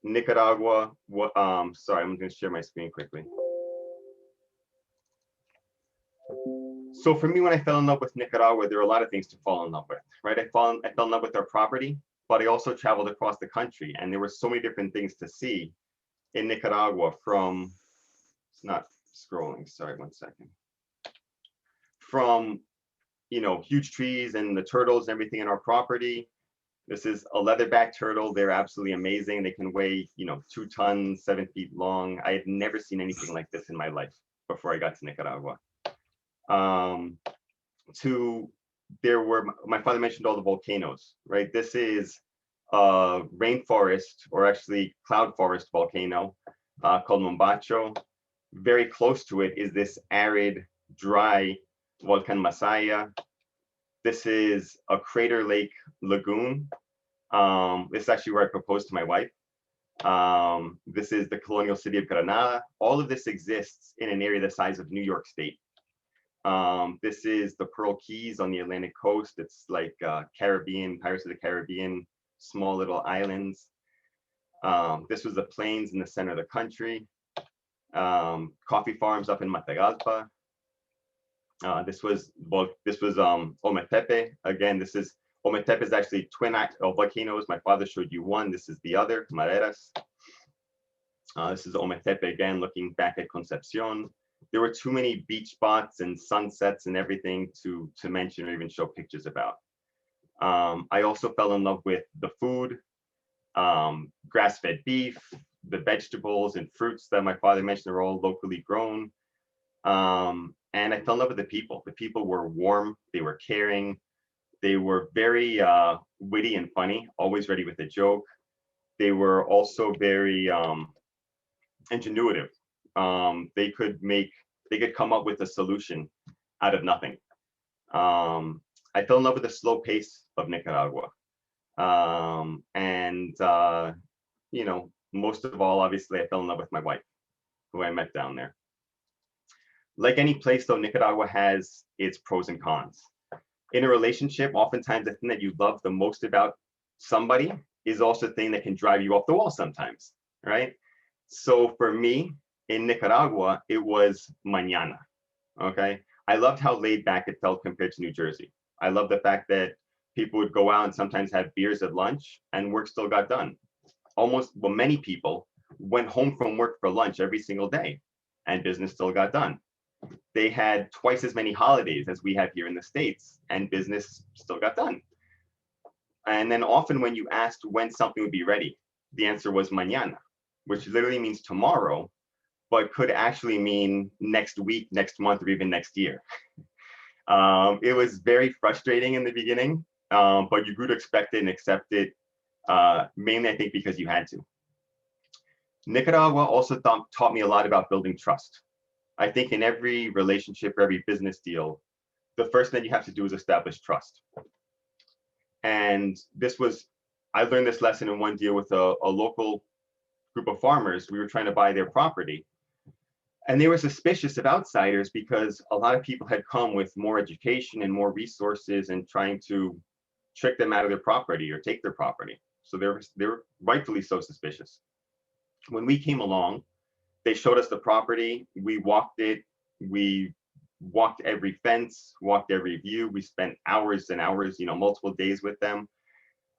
Nicaragua, sorry, I'm going to share my screen quickly. So for me, when I fell in love with Nicaragua, there were a lot of things to fall in love with, right? I fell in love with our property, but I also traveled across the country, and there were so many different things to see in Nicaragua, from, it's not scrolling, sorry, one second. From, you know, huge trees and the turtles and everything in our property. This is a leatherback turtle. They're absolutely amazing. They can weigh, you know, 2 tons, 7 feet long. I had never seen anything like this in my life before I got to Nicaragua. My father mentioned all the volcanoes, right? This is a rainforest, or actually cloud forest volcano called Mombacho. Very close to it is this arid, dry Volcan Masaya. This is a crater lake lagoon. This is actually where I proposed to my wife. This is the colonial city of Granada. All of this exists in an area the size of New York State. This is the Pearl Keys on the Atlantic coast. It's like Caribbean, Pirates of the Caribbean, small little islands. This was the plains in the center of the country. Coffee farms up in Matagalpa. This was Ometepe. Again, Ometepe is actually twin volcanoes. My father showed you one. This is the other, Maderas. This is Ometepe again, looking back at Concepcion. There were too many beach spots and sunsets and everything to mention or even show pictures about. I also fell in love with the food, grass-fed beef, the vegetables and fruits that my father mentioned are all locally grown. And I fell in love with the people. The people were warm, they were caring, they were very witty and funny, always ready with a joke. They were also very ingenuitive. They could come up with a solution out of nothing. I fell in love with the slow pace of Nicaragua. You know, most of all, obviously, I fell in love with my wife, who I met down there. Like any place, though, Nicaragua has its pros and cons. In a relationship, oftentimes the thing that you love the most about somebody is also the thing that can drive you off the wall sometimes, right? So for me, in Nicaragua, it was mañana, okay? I loved how laid back it felt compared to New Jersey. I love the fact that people would go out and sometimes have beers at lunch and work still got done. Many people went home from work for lunch every single day and business still got done. They had twice as many holidays as we have here in the States and business still got done. And then often when you asked when something would be ready, the answer was mañana, which literally means tomorrow, but could actually mean next week, next month, or even next year. It was very frustrating in the beginning, but you grew to expect it and accept it, mainly, I think, because you had to. Nicaragua also taught me a lot about building trust. I think in every relationship or every business deal, the first thing you have to do is establish trust. And I learned this lesson in one deal with a local group of farmers. We were trying to buy their property. And they were suspicious of outsiders because a lot of people had come with more education and more resources and trying to trick them out of their property or take their property. So they were rightfully so suspicious. When we came along, they showed us the property. We walked it. We walked every fence, walked every view. We spent hours and hours, multiple days with them.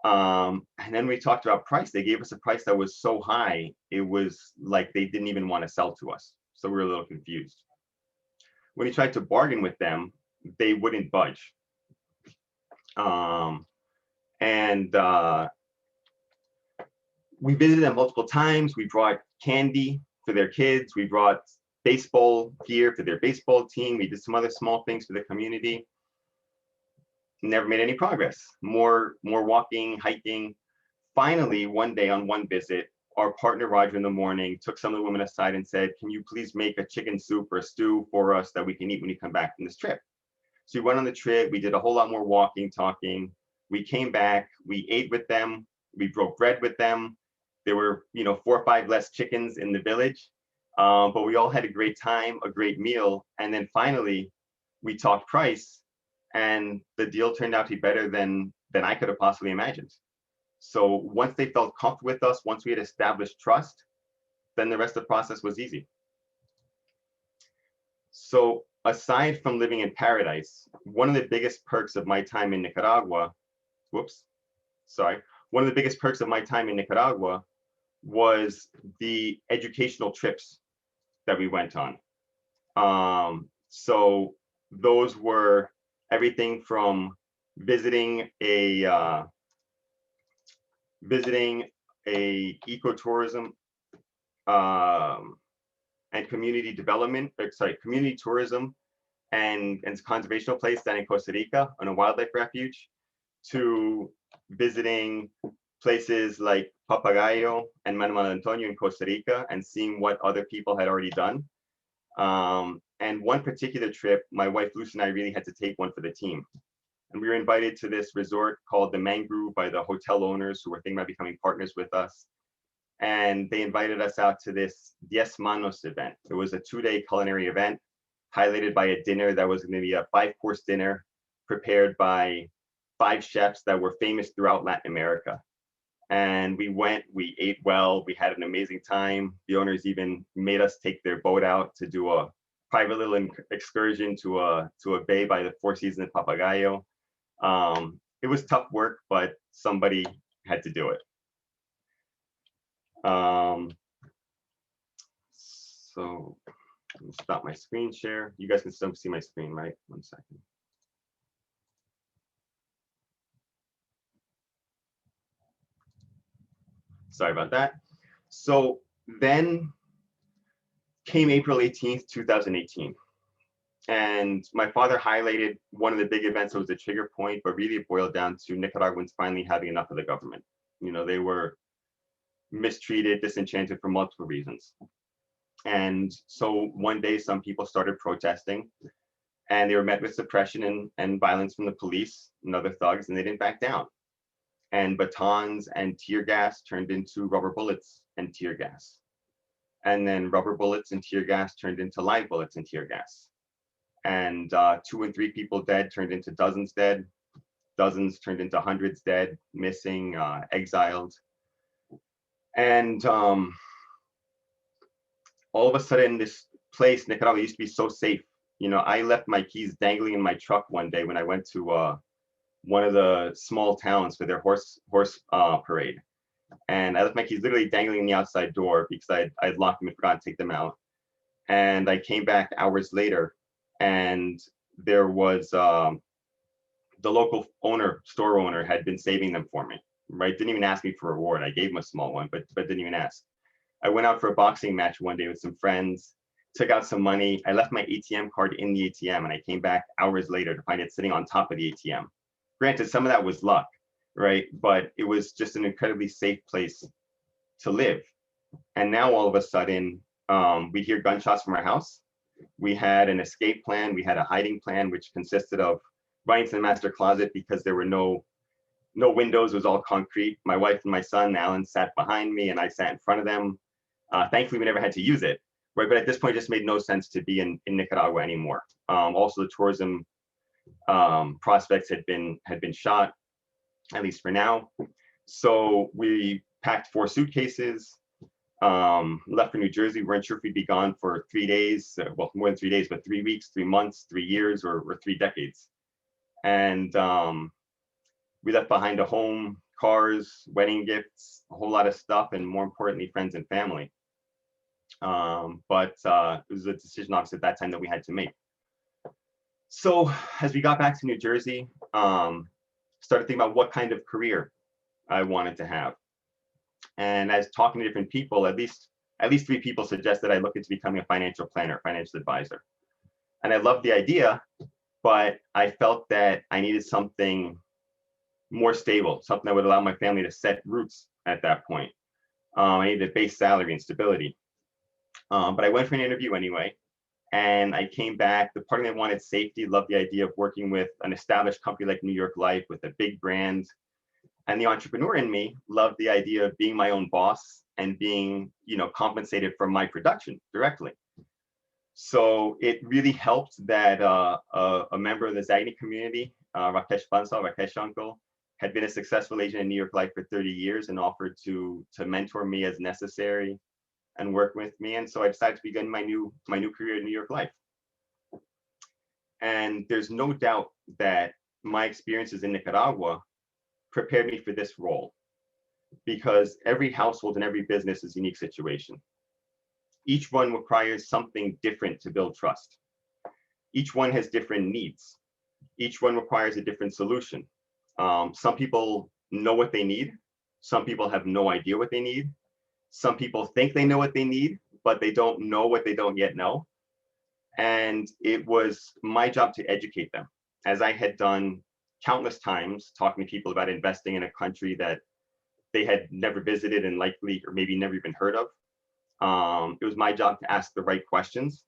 And then we talked about price. They gave us a price that was so high, it was like they didn't even want to sell to us. So we were a little confused. When we tried to bargain with them, they wouldn't budge. We visited them multiple times. We brought candy for their kids. We brought baseball gear for their baseball team. We did some other small things for the community. Never made any progress. More walking, hiking. Finally, one day on one visit, our partner Roger in the morning took some of the women aside and said, "Can you please make a chicken soup or a stew for us that we can eat when you come back from this trip?" So we went on the trip. We did a whole lot more walking, talking. We came back. We ate with them. We broke bread with them. There were, 4 or 5 less chickens in the village, but we all had a great time, a great meal. And then finally, we talked price, and the deal turned out to be better than I could have possibly imagined. So once they felt comfortable with us, once we had established trust, then the rest of the process was easy. So aside from living in paradise, one of the biggest perks of my time in Nicaragua, one of the biggest perks of my time in Nicaragua was the educational trips that we went on. So those were everything from visiting a ecotourism and community tourism and conservational place down in Costa Rica on a wildlife refuge, to visiting places like Papagayo and Manuel Antonio in Costa Rica and seeing what other people had already done. And one particular trip, my wife Lucy and I really had to take one for the team. And we were invited to this resort called the Mangrove by the hotel owners who were thinking about becoming partners with us. And they invited us out to this Diez Manos event. It was a 2-day culinary event highlighted by a dinner that was going to be a 5-course dinner prepared by 5 chefs that were famous throughout Latin America. And we went, we ate well, we had an amazing time. The owners even made us take their boat out to do a private little excursion to a bay by the Four Seasons in Papagayo. It was tough work, but somebody had to do it. So let me stop my screen share. You guys can still see my screen, right? 1 second. Sorry about that. So then came April 18th, 2018. And my father highlighted one of the big events that was a trigger point, but really it boiled down to Nicaraguans finally having enough of the government. You know, they were mistreated, disenchanted for multiple reasons. And so one day some people started protesting, and they were met with suppression and violence from the police and other thugs, and they didn't back down. And batons and tear gas turned into rubber bullets and tear gas. And then rubber bullets and tear gas turned into live bullets and tear gas. And 2 and 3 people dead turned into dozens dead. Dozens turned into hundreds dead, missing, exiled. And all of a sudden, this place, Nicaragua, used to be so safe. You know, I left my keys dangling in my truck one day when I went to one of the small towns for their horse parade. And I left my keys literally dangling in the outside door because I'd locked them and forgot to take them out. And I came back hours later, and there was the local store owner had been saving them for me, right? Didn't even ask me for a reward. I gave him a small one, but didn't even ask. I went out for a boxing match one day with some friends, took out some money. I left my ATM card in the ATM, and I came back hours later to find it sitting on top of the ATM. Granted, some of that was luck, right? But it was just an incredibly safe place to live. And now all of a sudden, we'd hear gunshots from our house. We had an escape plan. We had a hiding plan, which consisted of running to the master closet because there were no windows. It was all concrete. My wife and my son, Alan, sat behind me, and I sat in front of them. Thankfully, we never had to use it, right? But at this point, it just made no sense to be in Nicaragua anymore. Also, the tourism prospects had been shot, at least for now. So we packed 4 suitcases, left for New Jersey. We weren't sure if we'd be gone for 3 days, well, more than 3 days, but 3 weeks, 3 months, 3 years, or 3 decades. And we left behind a home, cars, wedding gifts, a whole lot of stuff, and more importantly, friends and family. But it was a decision, obviously, at that time that we had to make. So as we got back to New Jersey, started thinking about what kind of career I wanted to have. And as talking to different people, at least 3 people suggested I look into becoming a financial planner, financial advisor. And I loved the idea, but I felt that I needed something more stable, something that would allow my family to set roots at that point. I needed a base salary and stability. But I went for an interview anyway, and I came back. The part of me that wanted safety, loved the idea of working with an established company like New York Life with a big brand. And the entrepreneur in me loved the idea of being my own boss and being, compensated for my production directly. So it really helped that a member of the Zagni community, Rakesh Bansal, Rakesh Uncle, had been a successful agent in New York Life for 30 years and offered to mentor me as necessary and work with me. And so I decided to begin my new career in New York Life. And there's no doubt that my experiences in Nicaragua prepared me for this role, because every household and every business is a unique situation. Each one requires something different to build trust. Each one has different needs. Each one requires a different solution. Some people know what they need. Some people have no idea what they need. Some people think they know what they need, but they don't know what they don't yet know. And it was my job to educate them, as I had done countless times, talking to people about investing in a country that they had never visited and likely, or maybe never even heard of. It was my job to ask the right questions,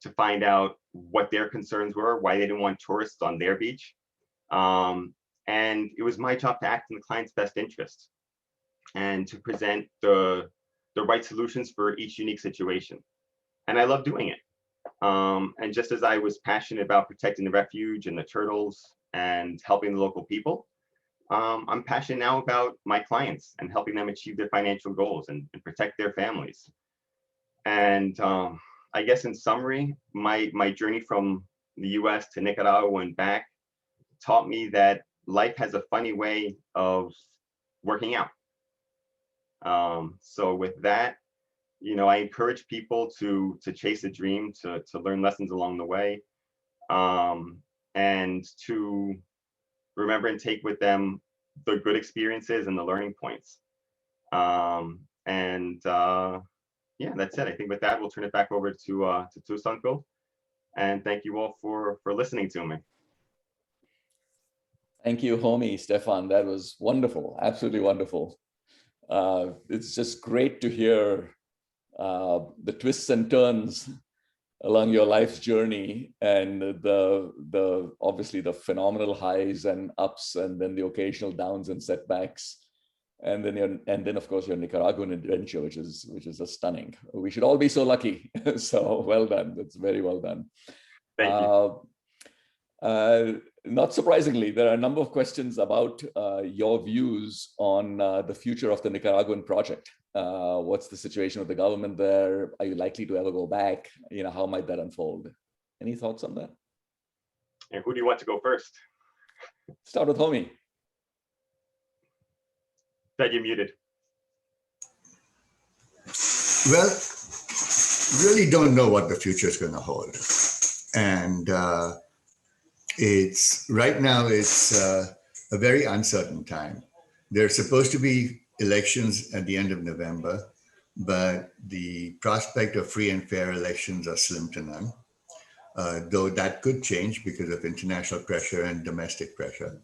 to find out what their concerns were, why they didn't want tourists on their beach. And it was my job to act in the client's best interest and to present the right solutions for each unique situation. And I love doing it. And just as I was passionate about protecting the refuge and the turtles and helping the local people, I'm passionate now about my clients and helping them achieve their financial goals and protect their families. And I guess in summary, my journey from the US to Nicaragua and back taught me that life has a funny way of working out. So with that, I encourage people to chase a dream, to learn lessons along the way, and to remember and take with them the good experiences and the learning points. Yeah, that's it. I think with that, we'll turn it back over to Tus Uncle And thank you all for listening to me. Thank you, Homi, Stefan. That was wonderful, absolutely wonderful. It's just great to hear the twists and turns along your life's journey, and the obviously the phenomenal highs and ups, and then the occasional downs and setbacks, and then of course your Nicaraguan adventure, which is just stunning. We should all be so lucky. So well done. That's very well done. Thank you. Not surprisingly, there are a number of questions about your views on the future of the Nicaraguan project. What's the situation with the government there? Are you likely to ever go back? You know, how might that unfold? Any thoughts on that? And who do you want to go first? Start with Homi. That you're muted. Well, really don't know what the future is going to hold. And right now it's a very uncertain time. There's supposed to be elections at the end of November, but the prospect of free and fair elections are slim to none, though that could change because of international pressure and domestic pressure.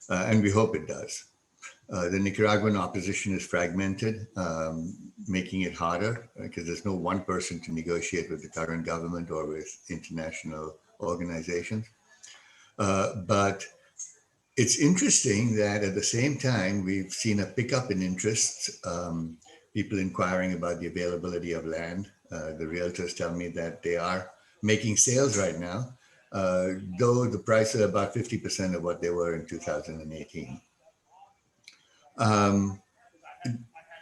And we hope it does. The Nicaraguan opposition is fragmented, making it harder because there's no one person to negotiate with the current government or with international organizations. But it's interesting that at the same time, we've seen a pickup in interest, people inquiring about the availability of land. The realtors tell me that they are making sales right now, though the prices are about 50% of what they were in 2018.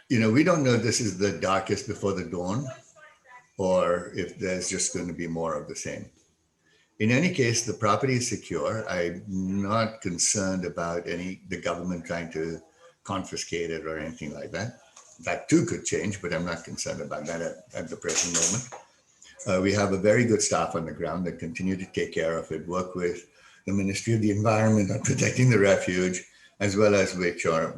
You know, we don't know if this is the darkest before the dawn or if there's just going to be more of the same. In any case, the property is secure. I'm not concerned about the government trying to confiscate it or anything like that. That too could change, but I'm not concerned about that at the present moment. We have a very good staff on the ground that continue to take care of it, work with the Ministry of the Environment on protecting the refuge, as well as which are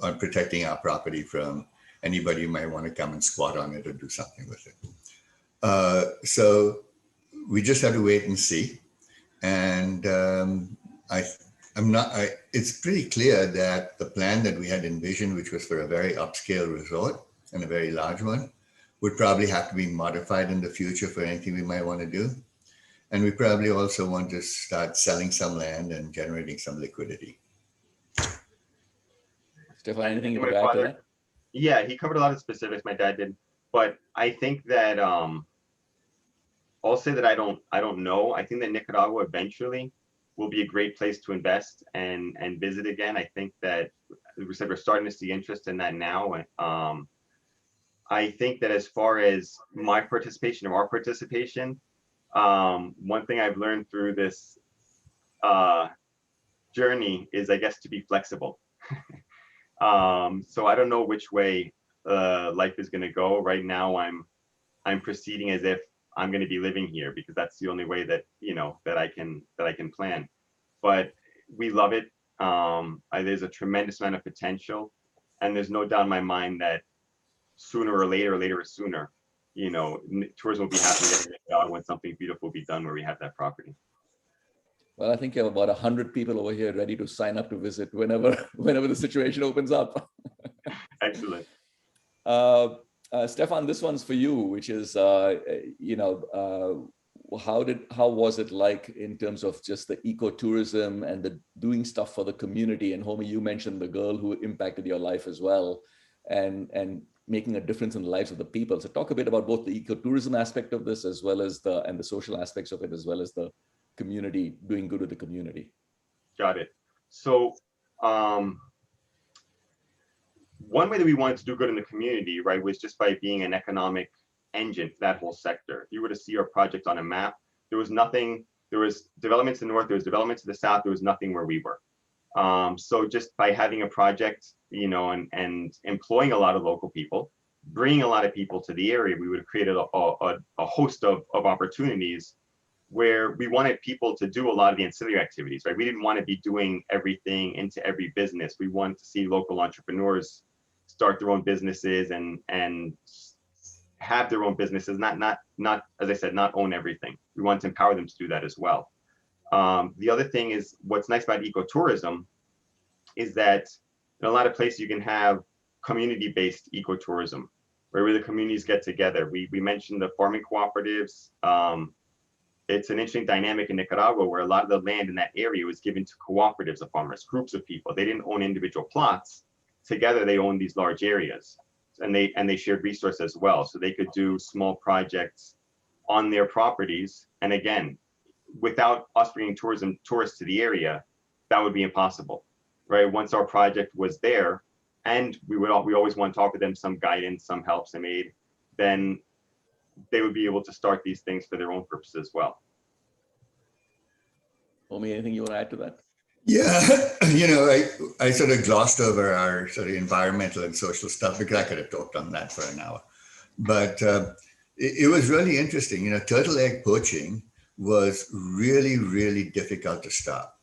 on protecting our property from anybody who might want to come and squat on it or do something with it. So we just have to wait and see. And it's pretty clear that the plan that we had envisioned, which was for a very upscale resort and a very large one, would probably have to be modified in the future for anything we might want to do. And we probably also want to start selling some land and generating some liquidity. Stefan, anything you My want to add to father- that? Yeah, he covered a lot of specifics. My dad did, but I think that I'll say that I don't know. I think that Nicaragua eventually will be a great place to invest and visit again. I think that we said we're starting to see interest in that now. I think that as far as my participation or our participation, one thing I've learned through this journey is, I guess, to be flexible. So I don't know which way life is going to go. Right now, I'm proceeding as if I'm going to be living here because that's the only way that that I can plan. But we love it. There's a tremendous amount of potential, and there's no doubt in my mind that sooner or later is sooner, tourism will be happening when something beautiful will be done where we have that property. Well, I think you have about 100 people over here ready to sign up to visit whenever the situation opens up. Excellent. Stefan, this one's for you, which is, how was it like in terms of just the ecotourism and the doing stuff for the community? And Homi, you mentioned the girl who impacted your life as well, and making a difference in the lives of the people. So talk a bit about both the ecotourism aspect of this, as well as the social aspects of it, as well as the community, doing good with the community. Got it. So one way that we wanted to do good in the community, right, was just by being an economic engine for that whole sector. If you were to see our project on a map, there was nothing. There was developments in the north, there was developments in the south, there was nothing where we were. So just by having a project, and employing a lot of local people, bringing a lot of people to the area, we would have created a host of opportunities where we wanted people to do a lot of the ancillary activities, right? We didn't want to be doing everything into every business. We wanted to see local entrepreneurs start their own businesses and have their own businesses, not as I said, not own everything. We want to empower them to do that as well. The other thing is, what's nice about ecotourism is that in a lot of places you can have community-based ecotourism, where the communities get together. We mentioned the farming cooperatives. It's an interesting dynamic in Nicaragua where a lot of the land in that area was given to cooperatives of farmers, groups of people. They didn't own individual plots. Together, they owned these large areas, and they shared resources as well. So they could do small projects on their properties. And again, without us bringing tourists to the area, that would be impossible, right? Once our project was there, and we always want to offer them some guidance, some help, some aid, then they would be able to start these things for their own purposes as well. Homi, anything you want to add to that? Yeah, I sort of glossed over our sort of environmental and social stuff because I could have talked on that for an hour. But it was really interesting. Turtle egg poaching was really, really difficult to stop.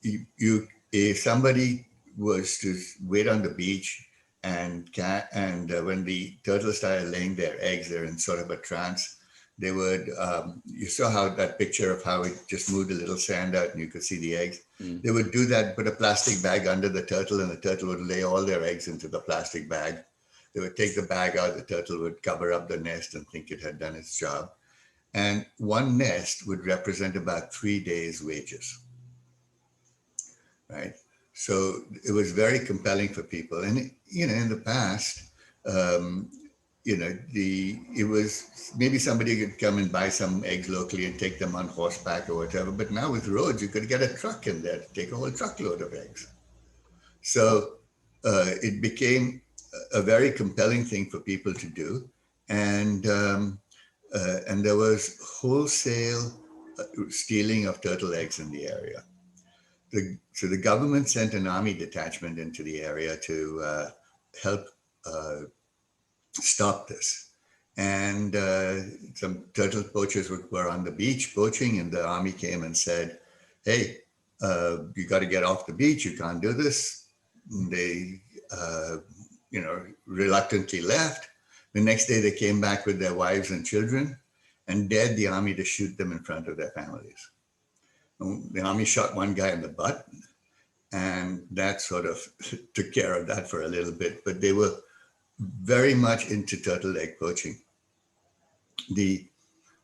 If somebody was to wait on the beach and when the turtles started laying their eggs, they're in sort of a trance. They would, you saw how that picture of how it just moved a little sand out and you could see the eggs. They would do that, put a plastic bag under the turtle, and the turtle would lay all their eggs into the plastic bag. They would take the bag out, the turtle would cover up the nest and think it had done its job. And one nest would represent about 3 days' wages, right? So it was very compelling for people. And, in the past, it was maybe somebody could come and buy some eggs locally and take them on horseback or whatever. But now with roads, you could get a truck in there to take a whole truckload of eggs. So it became a very compelling thing for people to do. And there was wholesale stealing of turtle eggs in the area. So the government sent an army detachment into the area to help stop this. And some turtle poachers were on the beach poaching, and the army came and said, hey, you got to get off the beach. You can't do this. And they, reluctantly left. The next day they came back with their wives and children and dared the army to shoot them in front of their families. The army shot one guy in the butt, and that sort of took care of that for a little bit, but they were very much into turtle egg poaching.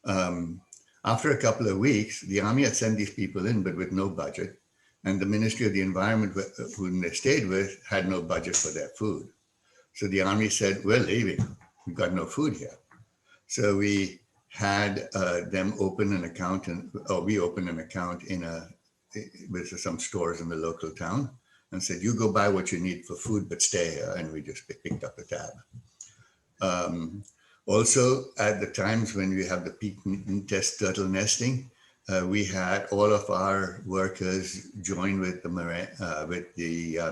After a couple of weeks, the army had sent these people in, but with no budget. And the Ministry of the Environment, whom they stayed with, had no budget for their food. So the army said, we're leaving. We've got no food here. So we had them open an account, we opened an account with some stores in the local town, and said, you go buy what you need for food, but stay here. And we just picked up the tab. Also, at the times when we have the peak test turtle nesting, we had all of our workers join with the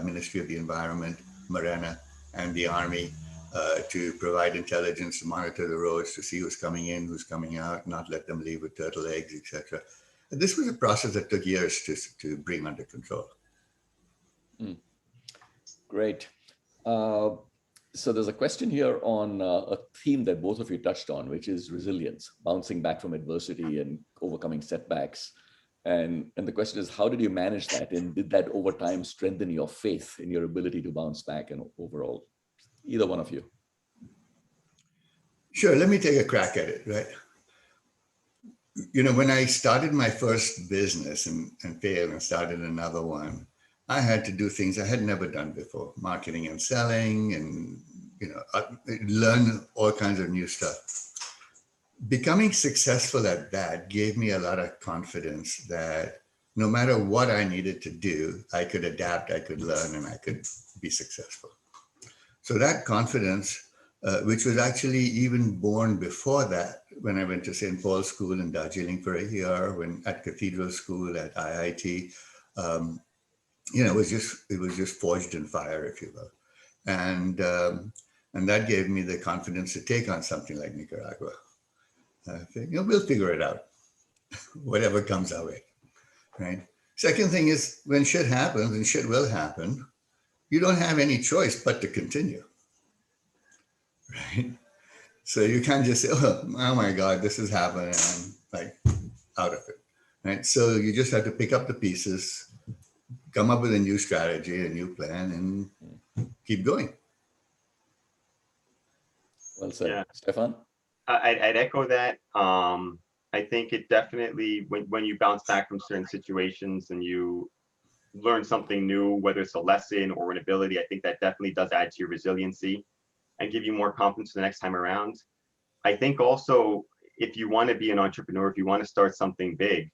Ministry of the Environment, Marina, and the Army to provide intelligence, to monitor the roads, to see who's coming in, who's coming out, not let them leave with turtle eggs, etc. This was a process that took years to bring under control. Great. So there's a question here on a theme that both of you touched on, which is resilience, bouncing back from adversity and overcoming setbacks. And the question is, how did you manage that? And did that over time strengthen your faith in your ability to bounce back and overall? Either one of you. Sure, let me take a crack at it, right? When I started my first business and failed and started another one, I had to do things I had never done before, marketing and selling, and learn all kinds of new stuff. Becoming successful at that gave me a lot of confidence that no matter what I needed to do, I could adapt, I could learn, and I could be successful. So that confidence, which was actually even born before that, when I went to St. Paul's School in Darjeeling for a year, when at Cathedral School at IIT, it was just forged in fire, if you will. And that gave me the confidence to take on something like Nicaragua. We'll figure it out, whatever comes our way, right? Second thing is, when shit happens, and shit will happen, you don't have any choice but to continue, right? So you can't just say, oh my God, this is happening. I'm like out of it. Right. So you just have to pick up the pieces, come up with a new strategy, a new plan, and keep going. Well said. Yeah. Stefan? I'd echo that. I think it definitely, when you bounce back from certain situations and you learn something new, whether it's a lesson or an ability, I think that definitely does add to your resiliency and give you more confidence the next time around. I think also, if you want to be an entrepreneur, if you want to start something big,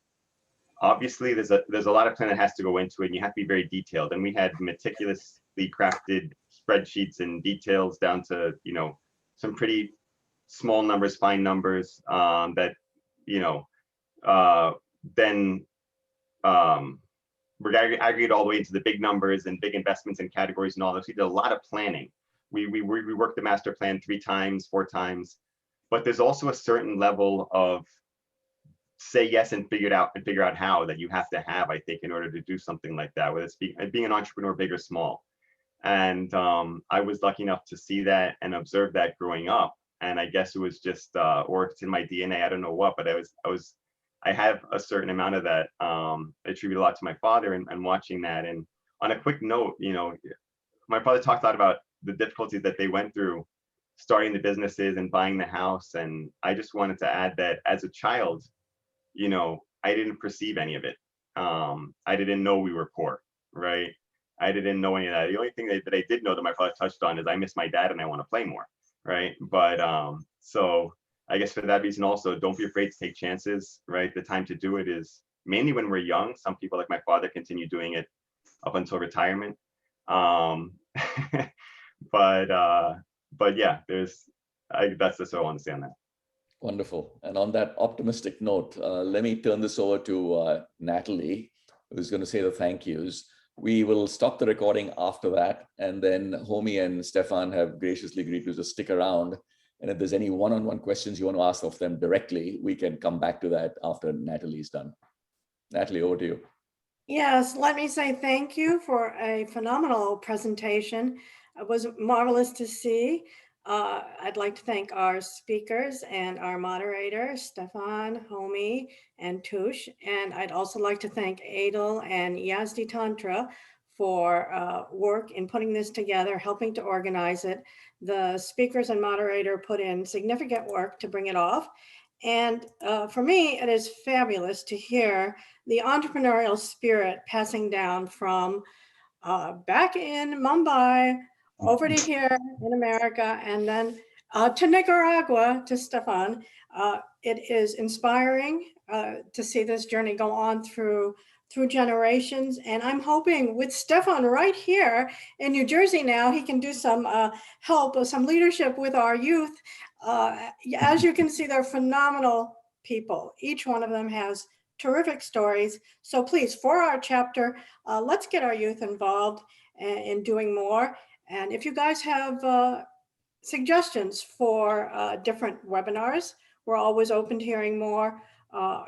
obviously there's a lot of plan that has to go into it, and you have to be very detailed. And we had meticulously crafted spreadsheets and details down to, some pretty small numbers, fine numbers, that, then we're aggregate all the way into the big numbers and big investments and categories and all this. We did a lot of planning. We worked the master plan 3 times, 4 times, but there's also a certain level of say yes and figure out how that you have to have, I think, in order to do something like that, whether it's being an entrepreneur, big or small. And I was lucky enough to see that and observe that growing up. And I guess it was just, or it's in my DNA, I don't know what, but I have a certain amount of that. I attribute a lot to my father and watching that. And on a quick note, my father talked a lot about the difficulties that they went through starting the businesses and buying the house. And I just wanted to add that as a child, I didn't perceive any of it. I didn't know we were poor, right? I didn't know any of that. The only thing that I did know that my father touched on is I miss my dad and I want to play more, right? But so I guess for that reason also, don't be afraid to take chances, right? The time to do it is mainly when we're young. Some people like my father continue doing it up until retirement. But yeah, that's just what I want to say on that. Wonderful. And on that optimistic note, let me turn this over to Natalie, who's going to say the thank yous. We will stop the recording after that. And then Homi and Stefan have graciously agreed to just stick around. And if there's any one-on-one questions you want to ask of them directly, we can come back to that after Natalie's done. Natalie, over to you. Yes, let me say thank you for a phenomenal presentation. It was marvelous to see. I'd like to thank our speakers and our moderator, Stefan, Homi, and Tush. And I'd also like to thank Adel and Yazdi Tantra for work in putting this together, helping to organize it. The speakers and moderator put in significant work to bring it off. And for me, it is fabulous to hear the entrepreneurial spirit passing down from back in Mumbai over to here in America, and then to Nicaragua, to Stefan. It is inspiring to see this journey go on through generations. And I'm hoping with Stefan right here in New Jersey now, he can do some help, some leadership with our youth. As you can see, they're phenomenal people. Each one of them has terrific stories. So please, for our chapter, let's get our youth involved in doing more. And if you guys have suggestions for different webinars, we're always open to hearing more.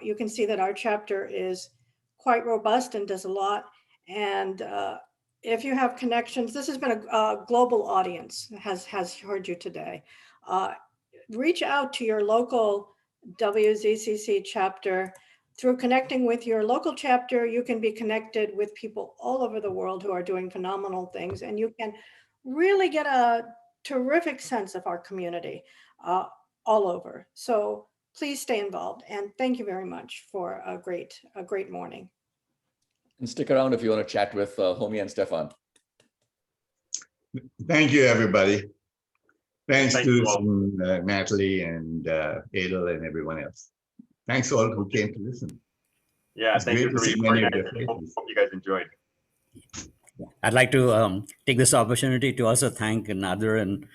You can see that our chapter is quite robust and does a lot. And if you have connections, this has been a global audience has heard you today. Reach out to your local WZCC chapter. Through connecting with your local chapter, you can be connected with people all over the world who are doing phenomenal things, and you can really get a terrific sense of our community all over. So please stay involved, and thank you very much for a great morning. And stick around if you want to chat with Homi and Stefan. Thank you, everybody. Thanks Thank to you all. Natalie and Adel and everyone else. Thanks all who came to listen. Yeah, It's thank you great for to see many of your organizing. Hope faces. you guys enjoyed. I'd like to take this opportunity to also thank Nader and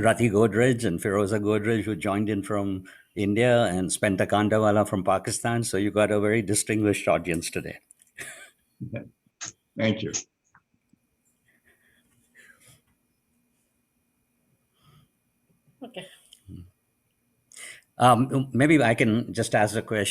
Rati Godrej and Firoza Godrej, who joined in from India, and Spenta Kandawala from Pakistan. So you got a very distinguished audience today. Thank you. Okay. Maybe I can just ask a question.